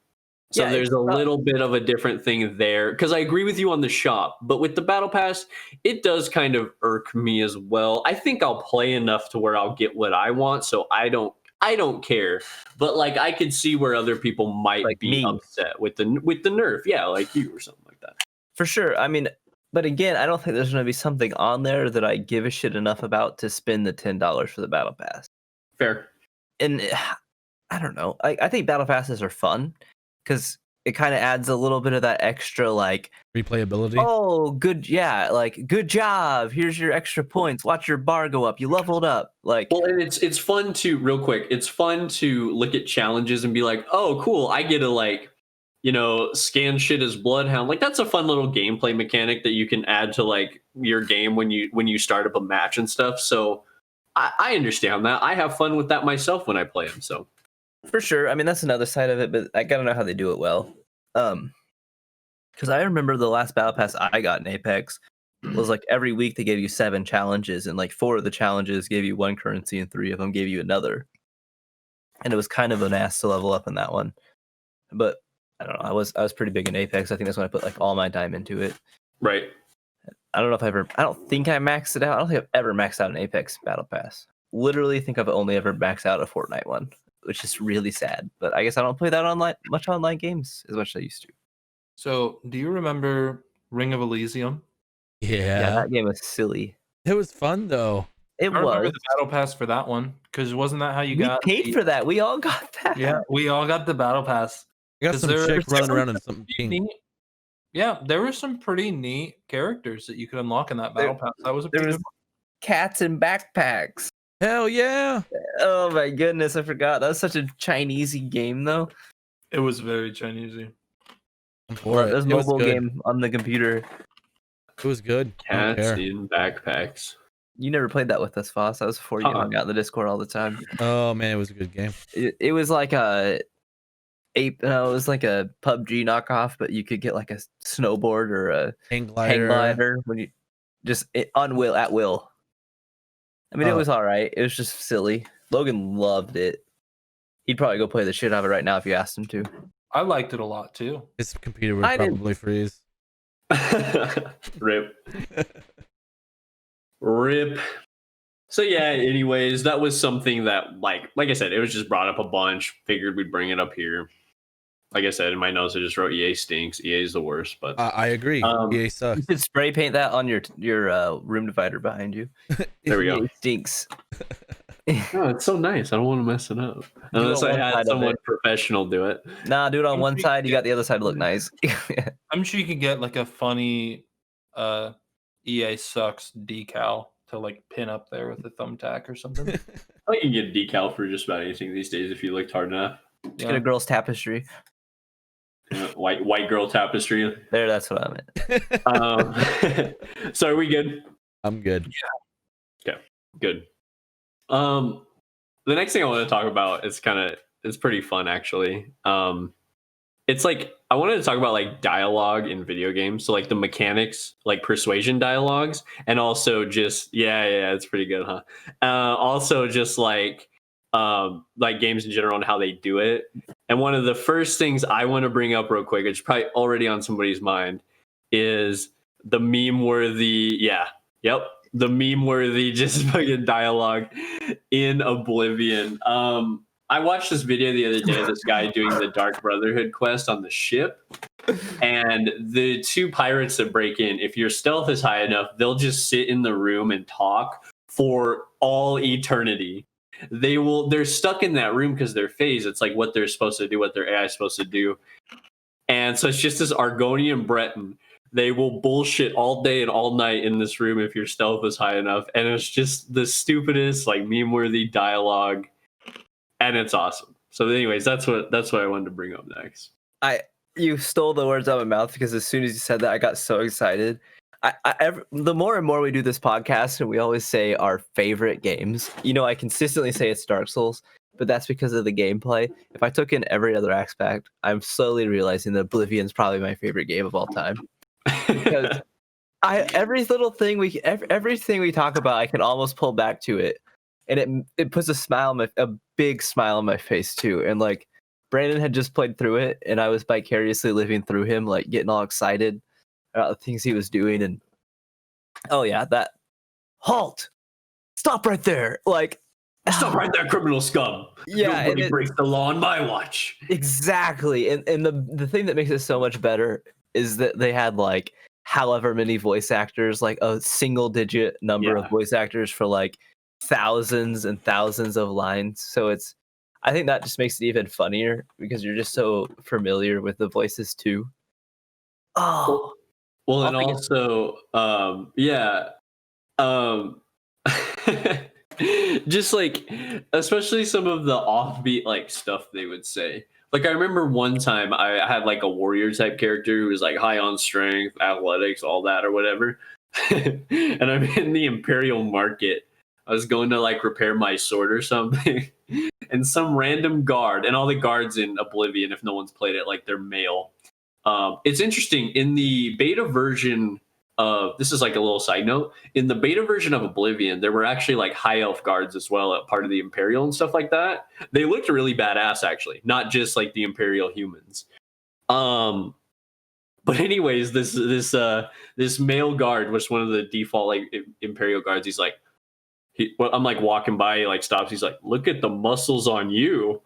C: So
B: Yeah,
C: there's
B: it's
C: a little bit of a different thing there. Because I agree with you on the shop, but with the battle pass, it does kind of irk me as well. I think I'll play enough to where I'll get what I want, so I don't care. But like I could see where other people might
B: Like
C: be
B: me.
C: upset with the nerf. Yeah, like you or something like that.
B: For sure. I mean, but again, I don't think there's going to be something on there that I give a shit enough about to spend the $10 for the battle pass.
C: Fair.
B: And I don't know. I think battle passes are fun because it kind of adds a little bit of that extra, like,
D: Replayability.
B: oh, good, yeah, like good job. Here's your extra points. Watch your bar go up. You leveled up. Like,
C: Well, and it's fun to real quick. It's fun to look at challenges and be like, oh, cool. I get to like, you know, scan shit as Bloodhound. Like that's a fun little gameplay mechanic that you can add to like your game when you start up a match and stuff. So I understand that. I have fun with that myself when I play them. So
B: for sure. I mean, that's another side of it, but I gotta know how they do it well. Because I remember the last battle pass I got in Apex was like every week they gave you 7 challenges, and like 4 of the challenges gave you 1 currency, and 3 of them gave you another. And it was kind of an ass to level up in that one. But I don't know. I was pretty big in Apex. I think that's when I put like all my time into it.
C: right.
B: I don't know if I don't think I maxed it out. I don't think I've ever maxed out an Apex battle pass. Literally think I've only ever maxed out a Fortnite one, which is really sad. But I guess I don't play that online games as much as I used to.
A: So, do you remember Ring of Elysium?
B: Yeah,
D: Yeah.
B: that game was silly.
D: It was fun though.
B: It
A: I remember
B: was.
A: the battle pass for that one because wasn't that how you
B: We
A: got?
B: paid for that. We all got that.
A: Yeah, we all got the battle pass.
D: I got
A: 'Cause
D: some
A: there
D: chick
A: was
D: running
A: some
D: around in something pink.
A: Neat. Yeah, there were some pretty neat characters that you could unlock in that battle pass. That was a
B: There
A: pretty
B: was
A: good
B: cats and backpacks.
D: Hell yeah.
B: Oh my goodness, I forgot. That was such a Chinesey game though.
A: one. It was very Chinesey.
D: I'm for it.
B: This
D: It was
B: mobile
D: good.
B: game on the computer.
D: It was good. I don't
C: Cats
D: care.
C: in backpacks.
B: You never played that with us, Foss. That was before you hung out in the Discord all the time.
D: Oh man, it was a good game.
B: It was like it was like a PUBG knockoff, but you could get like a snowboard or a
D: Hang
B: hang
D: glider.
B: glider when you just at will. I mean, it
D: Oh.
B: was all right. It was just silly. Logan loved it. He'd probably go play the shit out of it right now if you asked him to.
A: I liked it a lot too.
D: His computer would
B: I didn't-
D: probably freeze.
C: Rip. Rip. So yeah, anyways, that was something that like I said, it was just brought up a bunch. Figured we'd bring it up here. Like I said, in my notes I just wrote EA stinks. EA is the worst, but
D: I agree. EA
B: You
D: sucks.
B: should spray paint that on your room divider behind you.
C: there we go.
B: It stinks.
C: No, it's so nice. I don't want to mess it up. Unless
B: on
C: I
B: one side
C: had
B: of
C: someone
B: it.
C: professional do it.
B: Nah, do it on one side. You got the other side to look nice.
A: I'm sure you could get like a funny EA sucks decal to like pin up there with a thumbtack or something.
C: I think you can get a decal for just about anything these days if you looked hard enough.
B: Get a girl's tapestry.
C: Yeah, white girl tapestry.
B: There, that's what I meant.
C: So are we good?
D: I'm good.
C: Good. The next thing I want to talk about is it's pretty fun actually. it's like I wanted to talk about like dialogue in video games, so like the mechanics, like persuasion dialogues, and also just yeah, it's pretty good, huh? Also just like games in general and how they do it. And one of the first things I want to bring up real quick, it's probably already on somebody's mind, is the meme worthy, the meme worthy just fucking dialogue in Oblivion. I watched this video the other day of this guy doing the Dark Brotherhood quest on the ship. And the two pirates that break in, if your stealth is high enough, they'll just sit in the room and talk for all eternity. They're stuck in that room because they're phased. It's like what they're supposed to do, what their AI is supposed to do. And so it's just this Argonian Breton. They will bullshit all day and all night in this room if your stealth is high enough. And it's just the stupidest, like meme-worthy dialogue. And it's awesome. So anyways, that's what I wanted to bring up next.
B: You stole the words out of my mouth, because as soon as you said that, I got so excited. The more and more we do this podcast and we always say our favorite games, I consistently say it's Dark Souls, but that's because of the gameplay. If I took in every other aspect, I'm slowly realizing that Oblivion's probably my favorite game of all time. Because everything we talk about, I can almost pull back to it, and it puts a big smile on my face too. And like Brandon had just played through it, and I was vicariously living through him, like getting all excited about the things he was doing. And oh yeah, that halt, stop right there, like
C: stop right there, criminal scum.
B: Yeah,
C: nobody breaks the law on my watch.
B: Exactly. And the thing that makes it so much better is that they had like however many voice actors, like a single digit number of voice actors for like thousands and thousands of lines. So I think that just makes it even funnier because you're just so familiar with the voices too. Oh,
C: well, and also, just like, especially some of the offbeat like stuff they would say. Like I remember one time I had like a warrior type character who was like high on strength, athletics, all that or whatever. And I'm in the Imperial Market. I was going to like repair my sword or something. And some random guard, and all the guards in Oblivion, if no one's played it, like they're male. It's interesting in the beta version of, this is like a little side note, in the beta version of Oblivion, there were actually like high elf guards as well, at part of the Imperial and stuff like that. They looked really badass, actually, not just like the Imperial humans. But anyways, this male guard was one of the default like Imperial guards. He's like, I'm like walking by, he like stops. He's like, "Look at the muscles on you."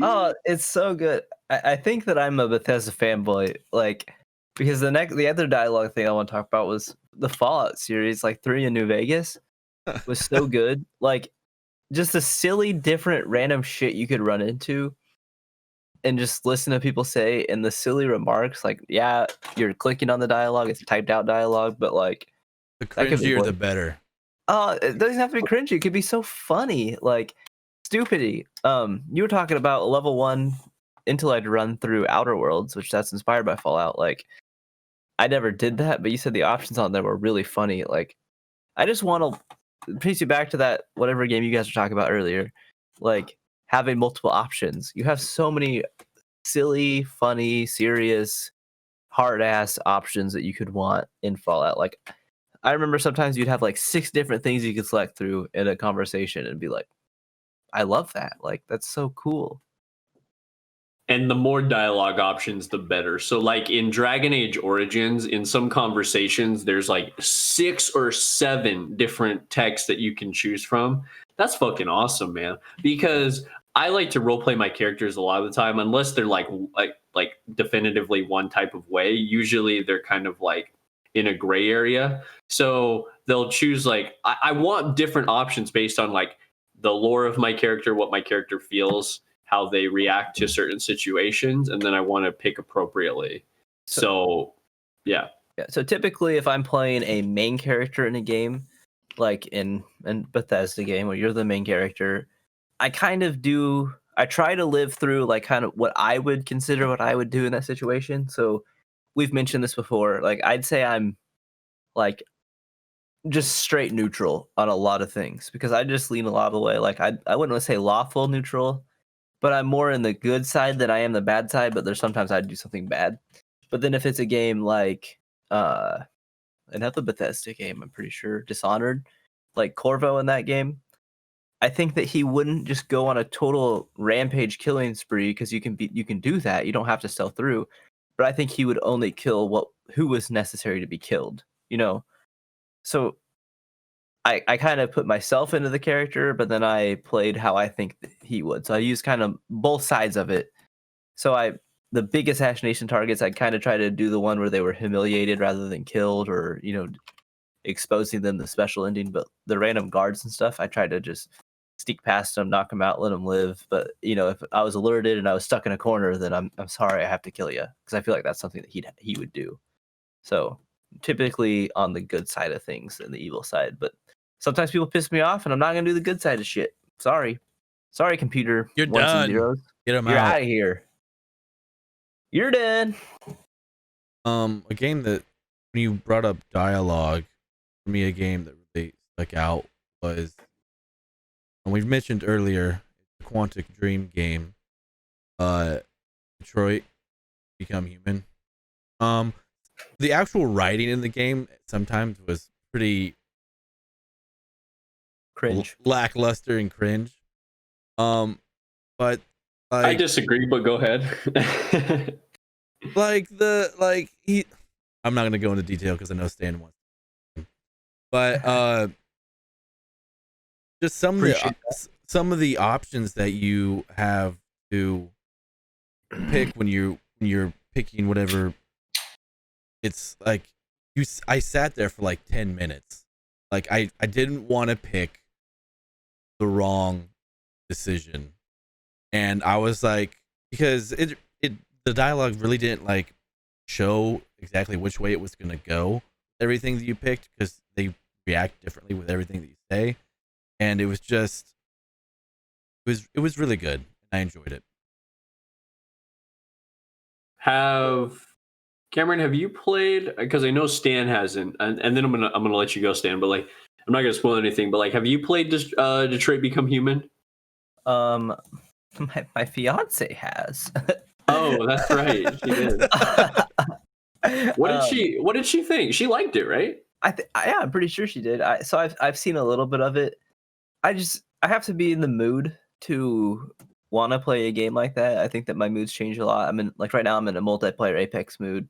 B: Oh, it's so good. I think that I'm a Bethesda fanboy, like, because the other dialogue thing I want to talk about was the Fallout series, like 3 in New Vegas, was so good. Like, just the silly, different, random shit you could run into, and just listen to people say, and the silly remarks. Like, yeah, you're clicking on the dialogue; it's typed out dialogue, but like,
D: the cringier the better.
B: It doesn't have to be cringy. It could be so funny, like stupidity. You were talking about level 1 intellect run through Outer Worlds, which that's inspired by Fallout. Like, I never did that, but you said the options on there were really funny. Like, I just want to piece you back to that whatever game you guys were talking about earlier, like having multiple options. You have so many silly, funny, serious, hard ass options that you could want in Fallout. Like, I remember sometimes you'd have like 6 different things you could select through in a conversation and be like, I love that. Like, that's so cool.
C: And the more dialogue options, the better. So like in Dragon Age Origins, in some conversations, there's like 6 or 7 different texts that you can choose from. That's fucking awesome, man. Because I like to roleplay my characters a lot of the time, unless they're like definitively one type of way. Usually they're kind of like in a gray area. So they'll choose like, I want different options based on like the lore of my character, what my character feels, how they react to certain situations, and then I want to pick appropriately. So yeah.
B: So typically if I'm playing a main character in a game, like in Bethesda game where you're the main character, I try to live through like kind of what I would consider what I would do in that situation. So we've mentioned this before. Like, I'd say I'm like just straight neutral on a lot of things because I just lean a lot of the way. Like, I wouldn't want to say lawful neutral, but I'm more in the good side than I am the bad side. But there's sometimes I'd do something bad. But then if it's a game like another Bethesda game, I'm pretty sure Dishonored, like Corvo in that game, I think that he wouldn't just go on a total rampage killing spree because you can do that. You don't have to stealth through. But I think he would only kill who was necessary to be killed. You know, so I kind of put myself into the character, but then I played how I think that he would. So I used kind of both sides of it. So the big assassination targets, I kind of try to do the one where they were humiliated rather than killed, or exposing them the special ending. But the random guards and stuff, I tried to just sneak past them, knock them out, let them live. But if I was alerted and I was stuck in a corner, then I'm sorry, I have to kill you, because I feel like that's something that he would do. So typically on the good side of things and the evil side, but sometimes people piss me off, and I'm not gonna do the good side of shit. Sorry, computer.
D: You're
B: Ones and
D: done.
B: zeros.
D: Get them
B: You're
D: out.
B: out of here. You're done.
D: A game that, when you brought up dialogue, for me, a game that really stuck out was, and we've mentioned earlier, the Quantic Dream game, Detroit Become Human. The actual writing in the game sometimes was pretty
B: Cringe.
D: lackluster and cringe. But
C: I disagree, but go ahead.
D: I'm not gonna go into detail because I know Stan wants, but just some of the options that you have to pick when you're picking whatever. It's like I sat there for like 10 minutes. Like I didn't want to pick the wrong decision, and I was like, because the dialogue really didn't like show exactly which way it was going to go, everything that you picked, because they react differently with everything that you say, and it was really good, and I enjoyed it.
C: Cameron, have you played? Because I know Stan hasn't, and then I'm gonna let you go, Stan. But like, I'm not gonna spoil anything. But like, have you played Detroit Become Human?
B: My fiance has.
C: Oh, that's right. She did. What did she think? She liked it, right?
B: Yeah, I'm pretty sure she did. I've seen a little bit of it. I have to be in the mood to want to play a game like that. I think that my moods change a lot. Right now I'm in a multiplayer Apex mood,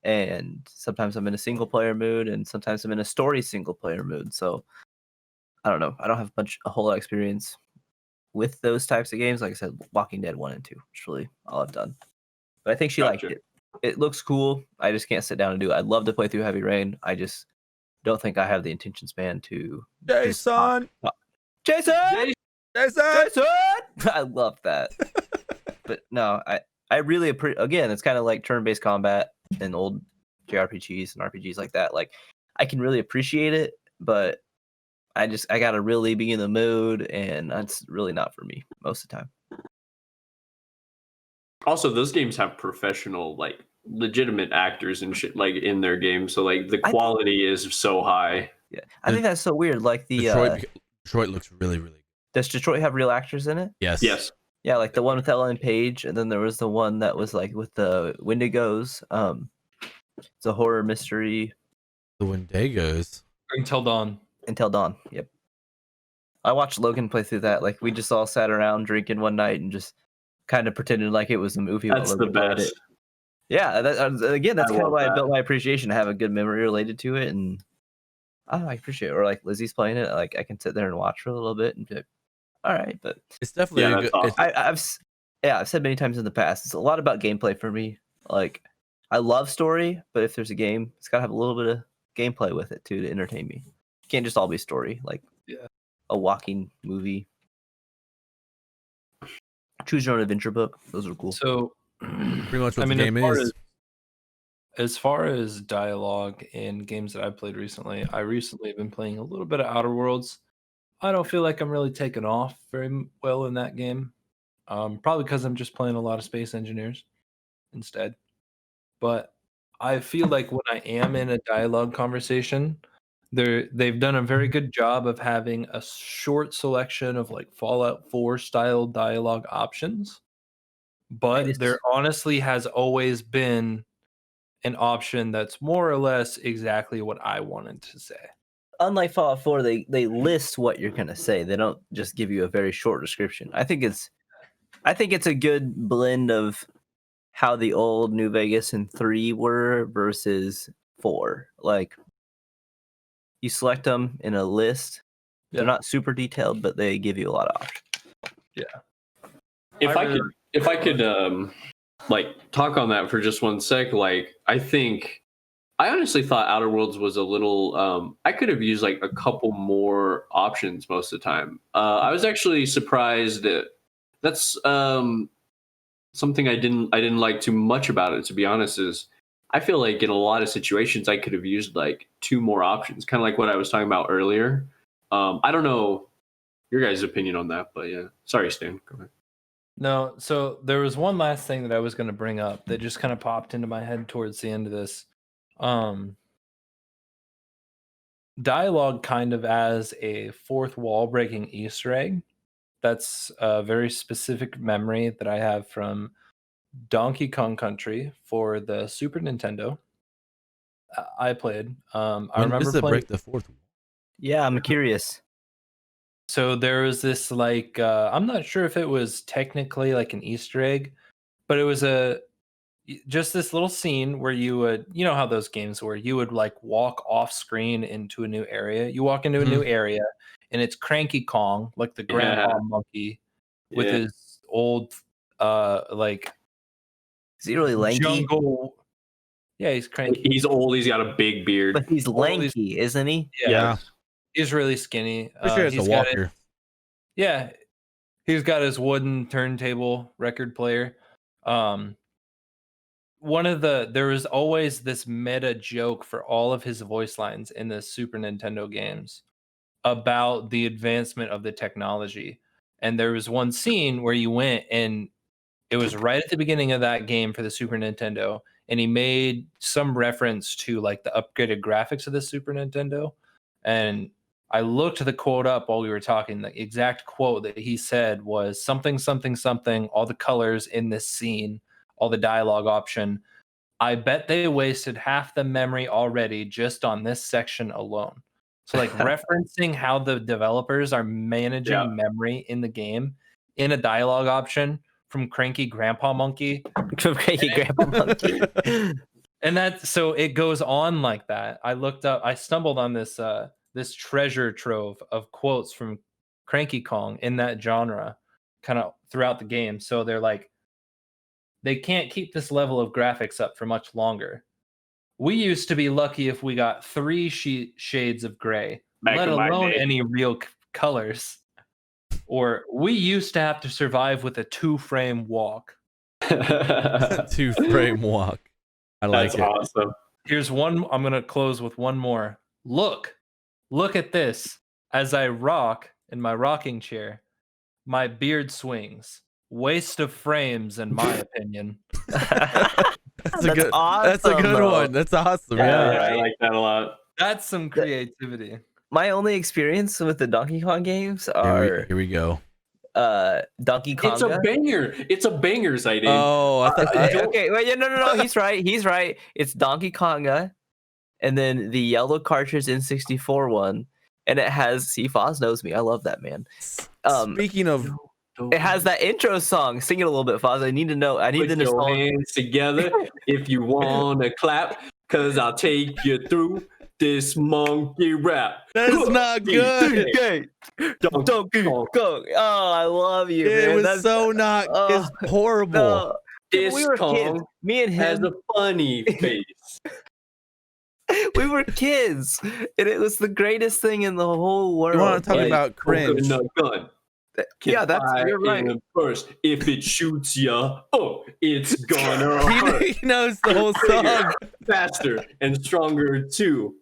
B: and sometimes I'm in a single player mood, and sometimes I'm in a story single player mood. So I don't know. I don't have a whole lot of experience with those types of games. Like I said, Walking Dead 1 and 2, which is really all I've done. But I think she liked it. It looks cool. I just can't sit down and do it. I'd love to play through Heavy Rain. I just don't think I have the attention span to.
D: Jason!
B: I love that. But no, I really again, it's kind of like turn-based combat in old JRPGs and RPGs like that. Like, I can really appreciate it, but I gotta really be in the mood, and that's really not for me most of the time.
C: Also, those games have professional, like legitimate actors and shit like in their games, so like the quality is so high.
B: Yeah, I think that's so weird. Like
D: Detroit looks really, really good.
B: Does Detroit have real actors in it?
C: Yes.
B: Yeah, like the one with Ellen Page, and then there was the one that was like with the Wendigos. It's a horror mystery.
D: The Wendigos.
A: Until Dawn.
B: Yep. I watched Logan play through that. Like, we just all sat around drinking one night and just kind of pretended like it was a movie.
C: That's the best.
B: Yeah, that's kind of why I built my appreciation to have a good memory related to it, and I appreciate it. Or like Lizzie's playing it, like I can sit there and watch for a little bit and be like, all right. But
D: it's definitely a good.
C: Awesome.
B: I've said many times in the past, it's a lot about gameplay for me. Like, I love story, but if there's a game, it's gotta have a little bit of gameplay with it too to entertain me. It can't just all be story. Like, a walking movie. Choose your own adventure book. Those are cool.
A: So,
D: pretty much what the game is.
A: As far as dialogue in games that I've played recently, I recently have been playing a little bit of Outer Worlds. I don't feel like I'm really taken off very well in that game. Probably because I'm just playing a lot of Space Engineers instead. But I feel like when I am in a dialogue conversation, They've done a very good job of having a short selection of like Fallout 4 style dialogue options, but
B: just-
A: there honestly has always been an option that's more or less exactly what I wanted to say.
B: Unlike Fallout 4, they list what you're gonna say. They don't just give you a very short description. I think it's a good blend of how the old New Vegas and 3 were versus 4. Like you select them in a list.
A: Yeah.
B: They're not super detailed, but they give you a lot of options.
C: If I could like talk on that for just one sec, like I honestly thought Outer Worlds was a little I could have used like a couple more options most of the time. I was actually surprised that's something I didn't like too much about it, to be honest. Is I feel like in a lot of situations I could have used like 2 more options, kind of like what I was talking about earlier. I don't know your guys' opinion on that, but yeah. Sorry, Stan. Go ahead.
A: No, so there was one last thing that I was going to bring up that just kind of popped into my head towards the end of this. Dialogue kind of as a fourth wall breaking Easter egg. That's a very specific memory that I have from Donkey Kong Country for the Super Nintendo. I played. I
D: When
A: remember
D: does it
A: playing.
D: break the fourth wall?
B: Yeah, I'm curious.
A: So there was this like I'm not sure if it was technically like an Easter egg, but it was just this little scene where you would, you know how those games where you would like walk off screen into a new area. You walk into a new area and it's Cranky Kong, like the grandpa monkey with
C: Yeah.
A: his old like
B: Is he really lanky?
A: jungle. Yeah, he's cranky.
C: He's old. He's got a big beard.
B: But he's
A: Well, he's-
B: lanky, isn't he?
D: Yeah.
A: He's really skinny.
D: Pretty sure it's a
A: he's got
D: walker.
A: Yeah, he's got his wooden turntable record player. There was always this meta joke for all of his voice lines in the Super Nintendo games about the advancement of the technology. And there was one scene where you went and it was right at the beginning of that game for the Super Nintendo, and he made some reference to like the upgraded graphics of the Super Nintendo. And I looked the quote up while we were talking. The exact quote that he said was something, something, something, all the colors in this scene, all the dialogue option. I bet they wasted half the memory already just on this section alone. So like referencing how the developers are managing memory in the game in a dialogue option from Cranky Grandpa Monkey.
B: From Cranky Grandpa Monkey.
A: And that, so it goes on like that. I stumbled on this this treasure trove of quotes from Cranky Kong in that genre kind of throughout the game. So they're like, they can't keep this level of graphics up for much longer. We used to be lucky if we got 3 shades of gray,
C: Back
A: let
C: in my
A: alone
C: day.
A: any real colors. Or we used to have to survive with a 2-frame walk.
D: 2-frame walk. I like
C: That's
D: it.
C: awesome.
A: Here's one. I'm going to close with one more. Look at this. As I rock in my rocking chair, my beard swings. Waste of frames, in my opinion.
D: That's a good.
B: awesome,
D: That's a good
B: though.
D: one. That's awesome.
C: Yeah,
D: Yeah.
C: I like that a lot.
A: That's some creativity.
B: My only experience with the Donkey Kong games
D: Here
B: are
D: we go.
B: Donkey Konga.
C: It's a banger. It's a banger, Zaydin.
D: Oh, I thought.
B: Okay, wait, yeah, no. He's right. He's right. It's Donkey Konga, and then the yellow cartridge N64 one, and it has. See, Foz knows me. I love that man.
D: Speaking of,
B: It has that intro song. Sing it a little bit, Foz. I need to know. I need
C: Put
B: to
C: your
B: know.
C: hands together if you want to clap, cause I'll take you through this monkey rap.
D: that is not good.
B: Donkey Kong. Oh, I love you,
D: It
B: man.
D: was
B: That's
D: so not.
B: oh,
D: It's horrible.
B: no.
C: This
B: We were kids.
C: Kong
B: Me and
C: has
B: him.
C: a funny face.
B: We were kids, and it was the greatest thing in the whole world.
D: You want to talk
B: Like,
D: about cringe?
C: Coconut gun.
B: yeah, that's
C: Fire
B: you're right.
C: in First, if it shoots ya, it's gonna hurt.
D: He knows the whole song.
C: Faster and stronger too.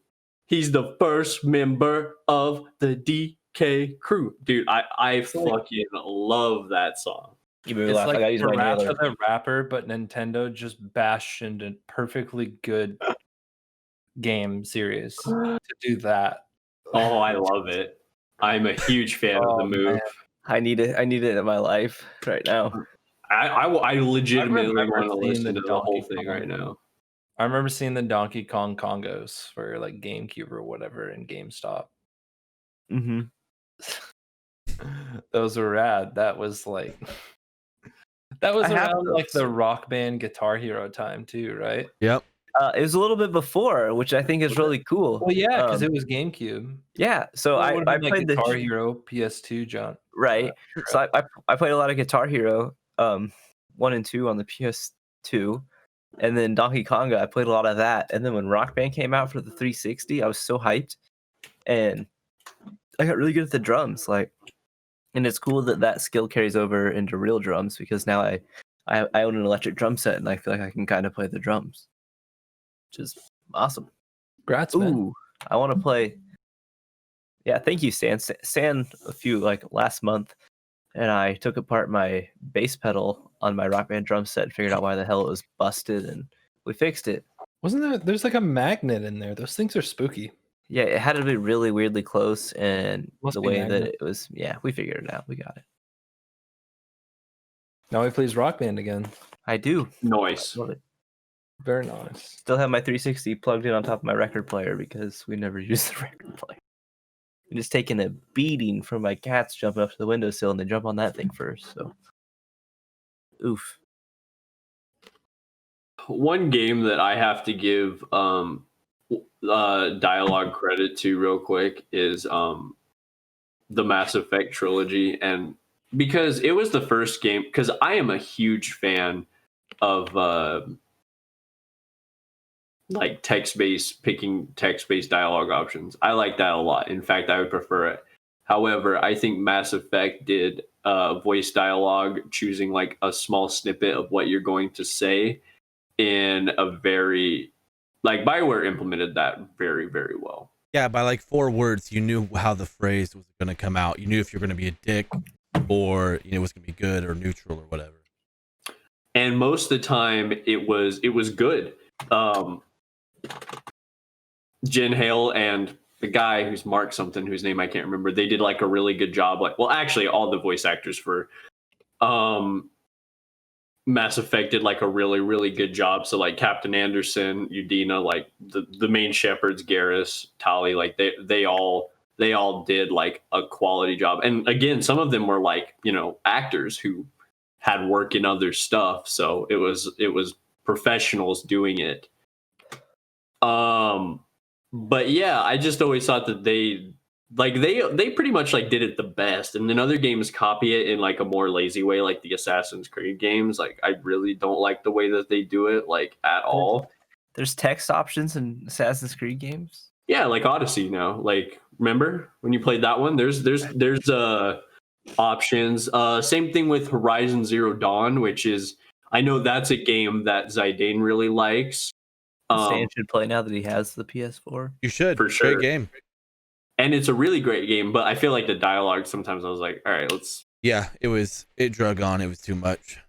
C: He's the first member of the DK crew. Dude, I fucking love that song.
B: You made me
A: It's
B: laugh.
A: like
B: I got used
A: the
B: my
A: Wrath
B: nailer.
A: of the Rapper, but Nintendo just bashed into perfectly good game series to do that.
C: Oh, I love it. I'm a huge fan of the
A: Oh,
C: move.
A: man.
B: I need it. I need it in my life right now.
C: I legitimately
A: remember
C: want to
A: seeing
C: listen
A: the
C: to the whole
A: Donkey
C: thing
A: Kong.
C: right now.
A: I remember seeing the Donkey Kong Congos for like GameCube or whatever in GameStop.
B: Mm-hmm.
A: Those were rad. That was like that was
B: I have
A: around like
B: those.
A: the Rock Band Guitar Hero time too, right?
D: Yep.
B: It was a little bit before, which I think is
A: Was it?
B: really cool.
A: Well, yeah, because it was GameCube.
B: Yeah, so
A: Well, it
B: I
A: would've been, like,
B: played
A: Guitar
B: the
A: Hero PS2, John.
B: right. So I played a lot of Guitar Hero, 1 and 2 on the PS2, and then Donkey Konga. I played a lot of that, and then when Rock Band came out for the 360, I was so hyped, and I got really good at the drums. Like, and it's cool that that skill carries over into real drums because now I own an electric drum set, and I feel like I can kind of play the drums, which is awesome.
A: Congrats, man.
B: Ooh, I want to play. Yeah, thank you, Stan. Stan, a few like last month, and I took apart my bass pedal on my Rock Band drum set and figured out why the hell it was busted, and we fixed it.
A: Wasn't there's like a magnet in there? Those things are spooky.
B: Yeah, it had to be really weirdly close, and
A: Must
B: the
A: be
B: way that
A: magnet.
B: it was, yeah, we figured it out. We got it.
A: Now he plays Rock Band again.
B: I do.
C: Noise.
B: Love it.
A: Very nice.
B: Still have my 360 plugged in on top of my record player because we never use the record player. I'm just taking a beating from my cats jumping up to the windowsill, and they jump on that thing first. So, oof.
C: One game that I have to give dialogue credit to real quick is the Mass Effect trilogy, and because it was the first game, because I am a huge fan of like picking text-based dialogue options. I like that a lot. In fact, I would prefer it. However, I think Mass Effect did voice dialogue, choosing like a small snippet of what you're going to say in a very, like, BioWare implemented that very, very well.
D: Yeah, by like 4 words, you knew how the phrase was going to come out. You knew if you're going to be a dick or it was going to be good or neutral or whatever.
C: And most of the time, it was good. Jen Hale and the guy who's Mark something, whose name I can't remember, they did like a really good job. Like, well, actually, all the voice actors for Mass Effect did like a really, really good job. So like Captain Anderson, Udina, like the main shepherds, Garrus, Tali, like they all did like a quality job. And again, some of them were like, you know, actors who had work in other stuff. So it was professionals doing it. But yeah, I just always thought that they pretty much like did it the best, and then other games copy it in like a more lazy way, like the Assassin's Creed games. Like I really don't like the way that they do it, like at all.
B: There's text options in Assassin's Creed games.
C: Yeah, like Odyssey now. Like remember when you played that one? There's options. Same thing with Horizon Zero Dawn, which is, I know that's a game that Zidane really likes.
B: Stan should play now that he has the PS4.
D: You should.
C: For sure.
D: Great game.
C: And it's a really great game, but I feel like the dialogue sometimes I was like, all right, let's.
D: Yeah, it drug on. It was too much.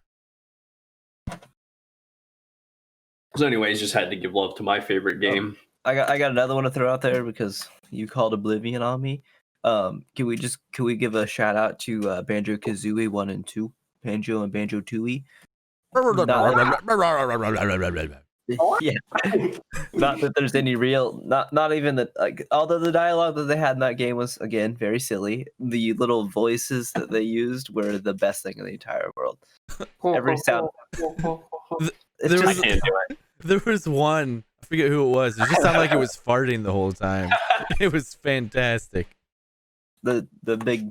C: So anyways, just had to give love to my favorite game.
B: I got another one to throw out there because you called Oblivion on me. Can we give a shout out to Banjo Kazooie 1 and 2, Banjo and Banjo Tooie? Yeah, not that there's any real, not even that. Like, although the dialogue that they had in that game was again very silly, the little voices that they used were the best thing in the entire world. Every sound.
D: There
C: I can't do it.
D: There was one, I forget who it was. It just sounded like it was farting the whole time. It was fantastic.
B: The big,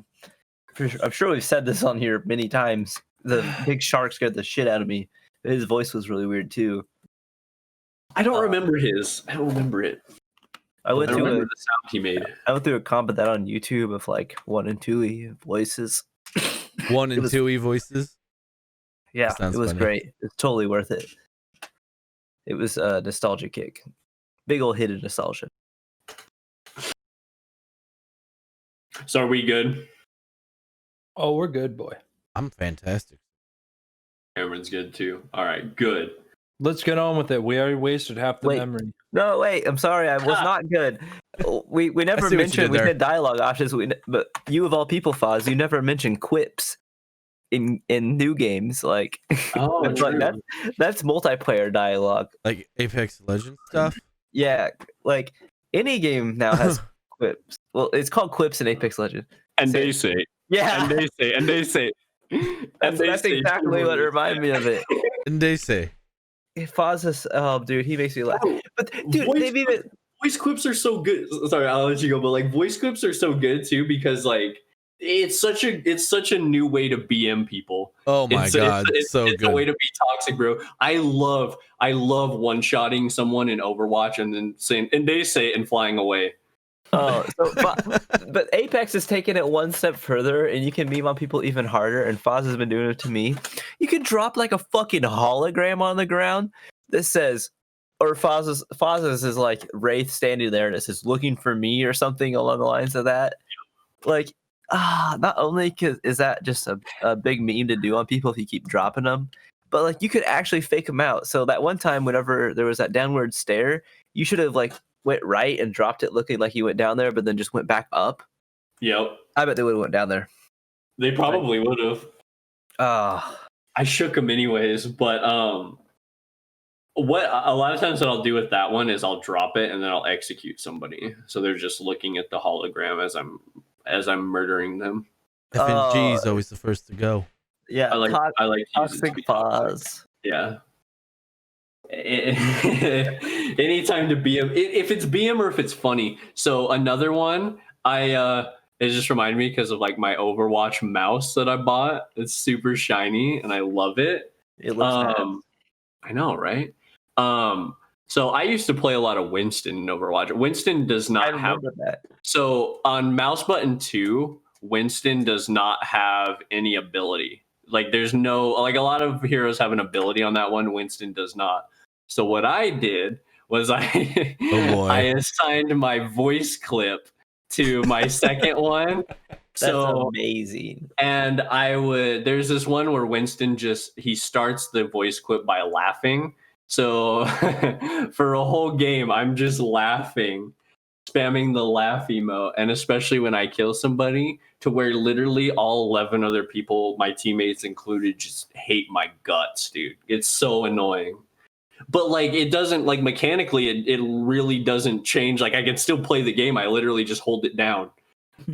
B: I'm sure we've said this on here many times. The big shark scared the shit out of me. His voice was really weird too.
C: I don't remember his. I don't remember it.
B: I went
C: remember
B: through
C: the sound he made.
B: a comp of that on YouTube of like 1 and 2 voices.
D: 1 and
B: was-
D: 2 voices.
B: Yeah,
D: Sounds
B: it was
D: funny.
B: great. It's totally worth it. It was a nostalgia kick. Big old hit of nostalgia.
C: So are we good?
A: Oh, we're good, boy.
D: I'm fantastic.
C: Cameron's good too. All right, good.
A: Let's get on with it. We already wasted half the
B: Wait.
A: memory.
B: No, wait. I'm sorry. I was not good. We never
D: see what you
B: mentioned.
D: did
B: We
D: there.
B: said dialogue options. But you of all people, Foz, you never mentioned quips in new games. Like,
C: Oh,
B: it's like
C: true.
B: that's multiplayer dialogue.
D: Like Apex Legends stuff.
B: Yeah, like any game now has quips. Well, it's called quips in Apex Legends.
C: And
B: Say-
C: they say,
B: Yeah,
C: and they say, and they say,
B: that's exactly what reminded me of it.
D: And they say,
B: Foz is, oh, dude, he makes me laugh.
C: Oh,
B: But dude,
C: voice
B: they've even
C: voice clips are so good. Sorry, I'll let you go, but like voice clips are so good too because like it's such a new way to BM people.
D: "Oh my god, so
C: it's a way
D: good."
C: to be toxic, bro. I love one shotting someone in Overwatch and then saying and they say and flying away.
B: oh, but Apex is taking it one step further, and you can meme on people even harder. And Foz has been doing it to me. You can drop like a fucking hologram on the ground that says, or Foz's is like Wraith standing there, and it says "looking for me" or something along the lines of that. Like, not only is that just a big meme to do on people if you keep dropping them, but like you could actually fake them out. So that one time, whenever there was that downward stare, you should have like went right and dropped it looking like you went down there, but then just went back up.
C: Yep,
B: I bet they would have went down there.
C: they probably would have. I shook them anyways, but what a lot of times what I'll do with that one is I'll drop it and then I'll execute somebody, so they're just looking at the hologram as I'm murdering them.
D: FNG is always the first to go.
B: Yeah,
C: I like to use it to
B: toxic
C: be
B: pause.
C: Yeah. Anytime to BM, if it's BM or if it's funny. So another one, it just reminded me because of like my Overwatch mouse that I bought. It's super shiny and I love it.
B: It looks nice.
C: I know, right? So I used to play a lot of Winston in Overwatch. Winston does
B: I
C: not have
B: remember that.
C: so on mouse button 2, Winston does not have any ability. Like there's no like a lot of heroes have an ability on that one. Winston does not. So what I did was I
D: Oh boy.
C: I assigned my voice clip to my second one.
B: That's
C: So
B: amazing.
C: and there's this one where Winston he starts the voice clip by laughing. So for a whole game, I'm just laughing, spamming the laugh emote, and especially when I kill somebody, to where literally all 11 other people, my teammates included, just hate my guts, dude. It's so annoying. But like it doesn't like mechanically, it really doesn't change. Like I can still play the game. I literally just hold it down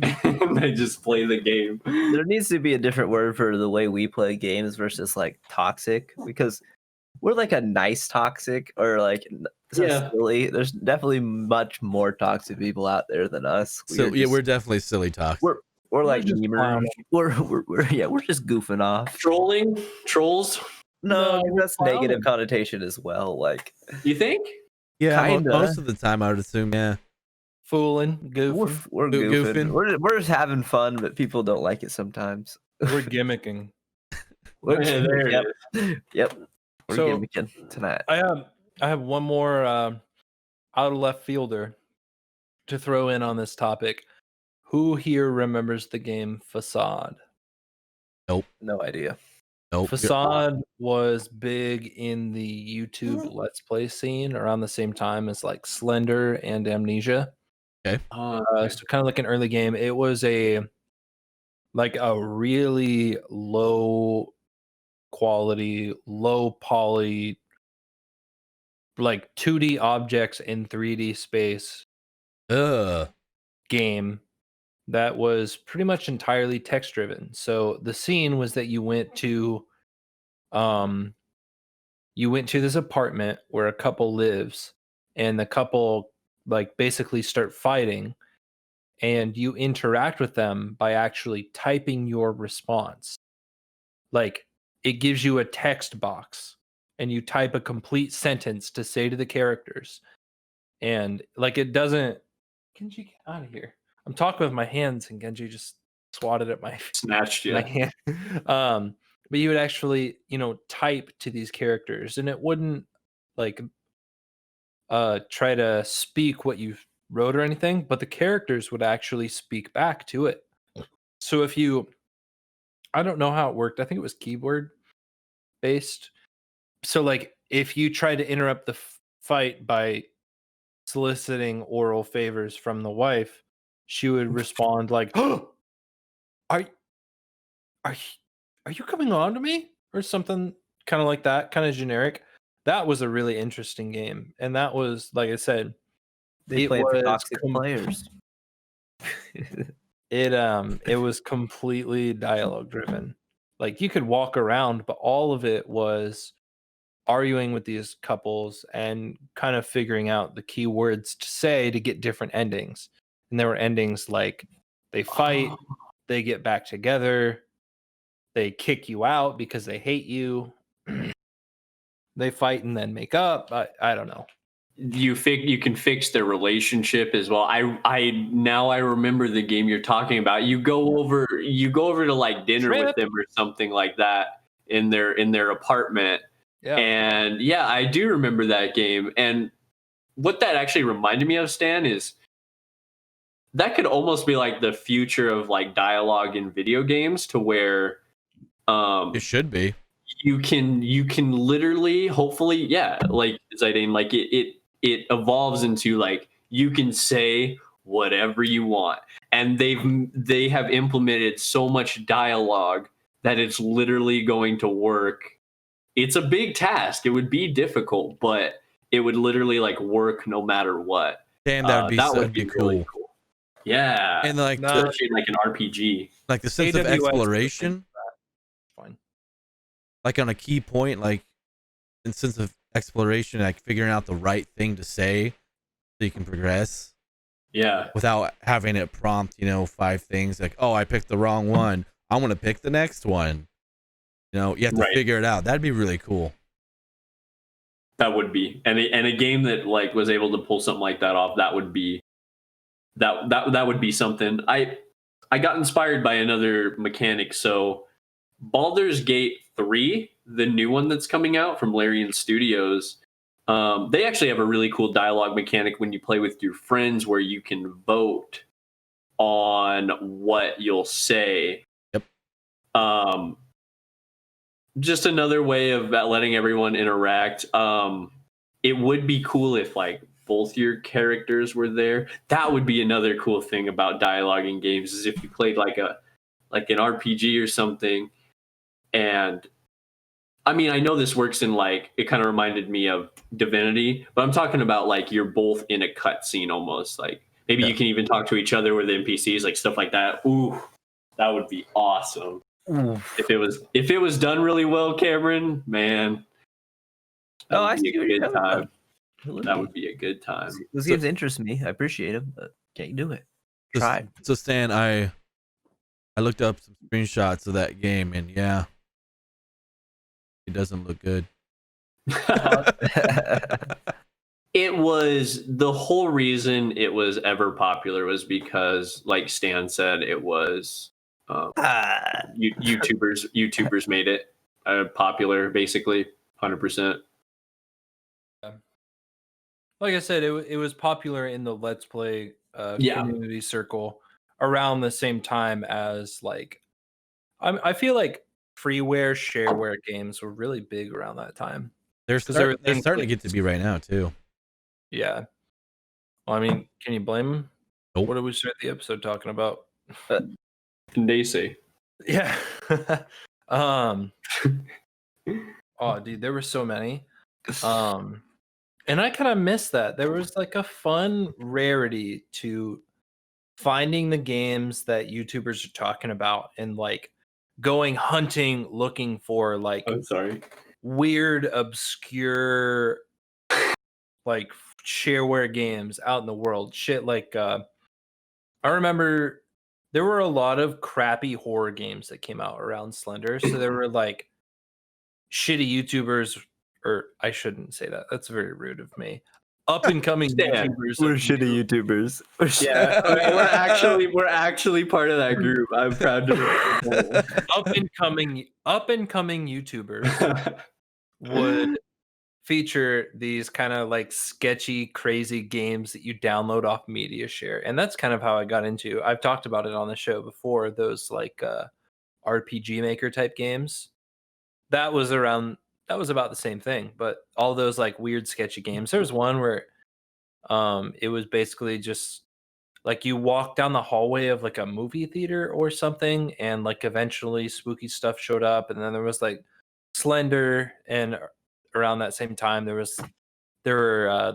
C: and I just play the game.
B: There needs to be a different word for the way we play games versus like toxic, because we're like a nice toxic or like
C: Yeah.
B: silly. There's definitely much more toxic people out there than us.
D: So yeah, we're definitely silly toxic.
B: we're like
A: just
B: memers.
A: clowning.
B: We're just goofing off.
C: Trolling, trolls.
B: No,
A: No,
B: that's
A: clowning.
B: negative connotation as well. Like
C: You think?
D: Yeah,
B: kinda.
D: most of the time I would assume. Yeah,
A: Fooling, goofing.
B: we're
D: Goofing.
B: goofing. We're just having fun, but people don't like it sometimes.
A: We're gimmicking.
C: Yeah, there it
B: Yep. Yep. We're
A: So-
B: gimmicking tonight.
A: I have one more out of left fielder to throw in on this topic. Who here remembers the game Facade?
B: No idea.
D: nope.
A: Facade was big in the YouTube Let's Play scene around the same time as like Slender and Amnesia. So kind of like an early game. It was a really low quality, low poly, like 2D objects in 3D space game that was pretty much entirely text driven. So the scene was that you went to this apartment where a couple lives, and the couple like basically start fighting, and you interact with them by actually typing your response. Like it gives you a text box and you type a complete sentence to say to the characters. And like it doesn't Genji, get out of here. I'm talking with my hands and Genji just swatted at my
C: Snatched you.
A: my hand. But you would actually, type to these characters, and it wouldn't like try to speak what you wrote or anything, but the characters would actually speak back to it. So if I don't know how it worked. I think it was keyboard based. So like if you try to interrupt the fight by soliciting oral favors from the wife, she would respond like, "Oh, are are y- are you coming on to me?" or something kind of like that, kind of generic. That was a really interesting game, and that was, like I said,
B: They
A: it
B: play it for
A: was
B: toxic players.
A: it was completely dialogue driven. Like you could walk around, but all of it was arguing with these couples and kind of figuring out the key words to say to get different endings. And there were endings like they fight, they get back together, they kick you out because they hate you. They fight and then make up. I don't know.
C: You can fix their relationship as well. I now I remember the game you're talking about. You go over to like dinner with
A: Trip.
C: them or something like that in their apartment.
A: Yeah.
C: And yeah, I do remember that game. And what that actually reminded me of, Stan, is that could almost be like the future of like dialogue in video games, to where
D: It should be.
C: you can literally, hopefully, yeah, like Zidane, like it evolves into like you can say whatever you want, and they have implemented so much dialogue that it's literally going to work. It's a big task. It would be difficult, but it would literally like work no matter what.
D: Damn, that would be so
C: be
D: cool.
C: really cool. Yeah,
D: And like
A: No.
C: especially like an RPG.
D: like the sense of
A: AWS
D: exploration,
A: Fine.
D: like on a key point, like in sense of exploration, like figuring out the right thing to say so you can progress
C: Yeah,
D: without having it prompt, 5 things like, oh, I picked the wrong one, I want to pick the next one. You have to
C: Right.
D: figure it out. That'd be really cool.
C: that would be, and a game that like was able to pull something like that off. That would be that would be something. I got inspired by another mechanic. So Baldur's Gate 3, the new one that's coming out from Larian Studios, they actually have a really cool dialogue mechanic when you play with your friends, where you can vote on what you'll say.
D: Yep.
C: Just another way of letting everyone interact. It would be cool if like both your characters were there. That would be another cool thing about dialogue in games, is if you played like an RPG or something. And I mean, I know this works in like, it kind of reminded me of Divinity, but I'm talking about like you're both in a cutscene almost. Like maybe you can even talk to each other with NPCs, like stuff like that. Ooh, that would be awesome. If it was done really well, Cameron, man. That would be a good time. That would be a good time.
B: Those games interest me. I appreciate them, but can't do it. Tried.
D: So Stan, I looked up some screenshots of that game, and yeah, it doesn't look good.
C: It was, the whole reason it was ever popular was because, like Stan said, it was YouTubers made it popular, basically 100%.
A: Like I said, it was popular in the Let's Play
C: Yeah.
A: community circle around the same time as like I feel like freeware, shareware games were really big around that time.
D: They're
A: 'Cause there were
D: starting
A: things
D: to
A: like-
D: get to be right now too.
A: Yeah. Well, I mean, can you blame them?
D: Nope.
A: What did we start the episode talking about?
C: Daisy.
A: Yeah. Oh, dude, there were so many. And I kind of missed that. There was like a fun rarity to finding the games that YouTubers are talking about and like going hunting, looking for like
C: I'm sorry.
A: weird, obscure, like shareware games out in the world. Shit like I remember there were a lot of crappy horror games that came out around Slender. So there were like shitty YouTubers, or I shouldn't say that. That's very rude of me. Up and coming
C: Stan,
A: YouTubers.
B: We're
A: of
B: shitty YouTubers.
C: Yeah, we're actually part of that group. I'm proud to.
A: up and coming YouTubers would feature these kind of like sketchy, crazy games that you download off MediaShare, and that's kind of how I got into. I've talked about it on the show before. Those like RPG Maker type games. That was around that was about the same thing. But all those like weird sketchy games. There was one where it was basically just like you walk down the hallway of like a movie theater or something, and like eventually spooky stuff showed up, and then there was like Slender, and around that same time there were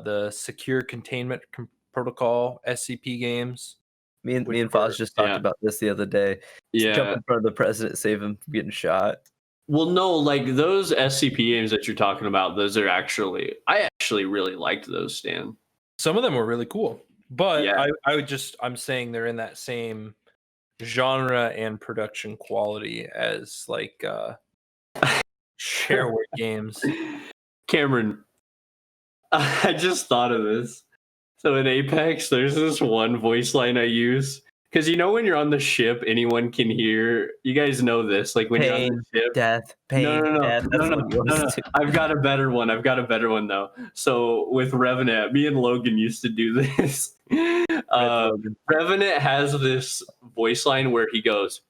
A: the Secure Containment Protocol (SCP) games.
B: Me and
A: Which
B: Foz
A: were-
B: just talked
C: yeah.
B: about this the other day. Just jump
C: Yeah.
B: in front of the president, save him from getting shot.
C: Well, no, like those SCP games that you're talking about, those are actually I actually really liked those, Stan.
A: Some of them were really cool, but
C: Yeah.
A: I'm saying they're in that same genre and production quality as like shareware games.
C: Cameron, I just thought of this. So in Apex, there's this one voice line I use. Because you know when you're on the ship, anyone can hear. You guys know this. Like when you're on
B: Pain,
C: the ship.
B: death, pain, death. That's
C: no,
B: what he wants to.
C: I've got a better one. Though. So with Revenant, me and Logan used to do this. Revenant has this voice line where he goes,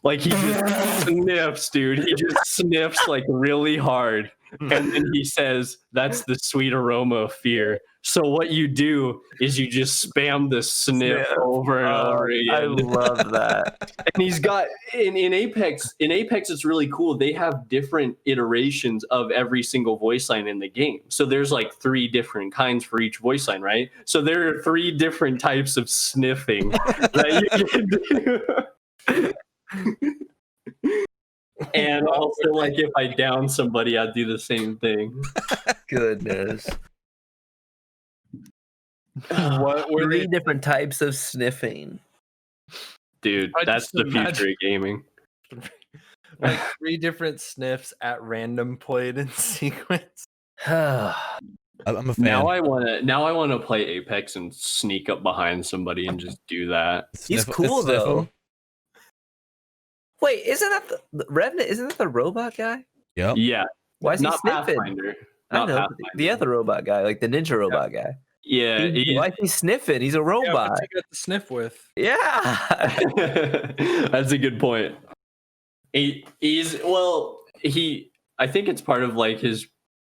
C: like he just sniffs, dude. He just sniffs like really hard. And then he says, "That's the sweet aroma of fear." So what you do is you just spam the sniff over and over again.
B: I love that.
C: And he's got in Apex. In Apex, it's really cool. They have different iterations of every single voice line in the game. So there's like 3 different kinds for each voice line, right? So there are 3 different types of sniffing that you can do. And also, like if I down somebody, I'd do the same thing.
B: Goodness.
A: What were
B: 3
A: they?
B: different types of sniffing.
C: Dude,
A: I
C: that's
A: just
C: the future
A: imagine-
C: of gaming.
A: Like 3 different sniffs at random played in sequence.
D: I'm a fan.
C: Now I wanna play Apex and sneak up behind somebody and just do that.
B: He's
D: Sniff-
B: cool,
D: sniff
B: though.
D: 'em.
B: Wait, isn't that the Revenant? Isn't that the robot guy?
D: Yep.
C: Yeah,
B: Why is he
C: not
B: sniffing?
C: Pathfinder.
B: I
C: Not
B: know
C: Pathfinder.
B: the other robot guy, like the ninja robot guy.
C: Yeah,
B: Why is he sniffing? He's a
A: Yeah,
B: robot.
A: what's he got to sniff with?
B: Yeah.
C: that's a good point. I think it's part of like his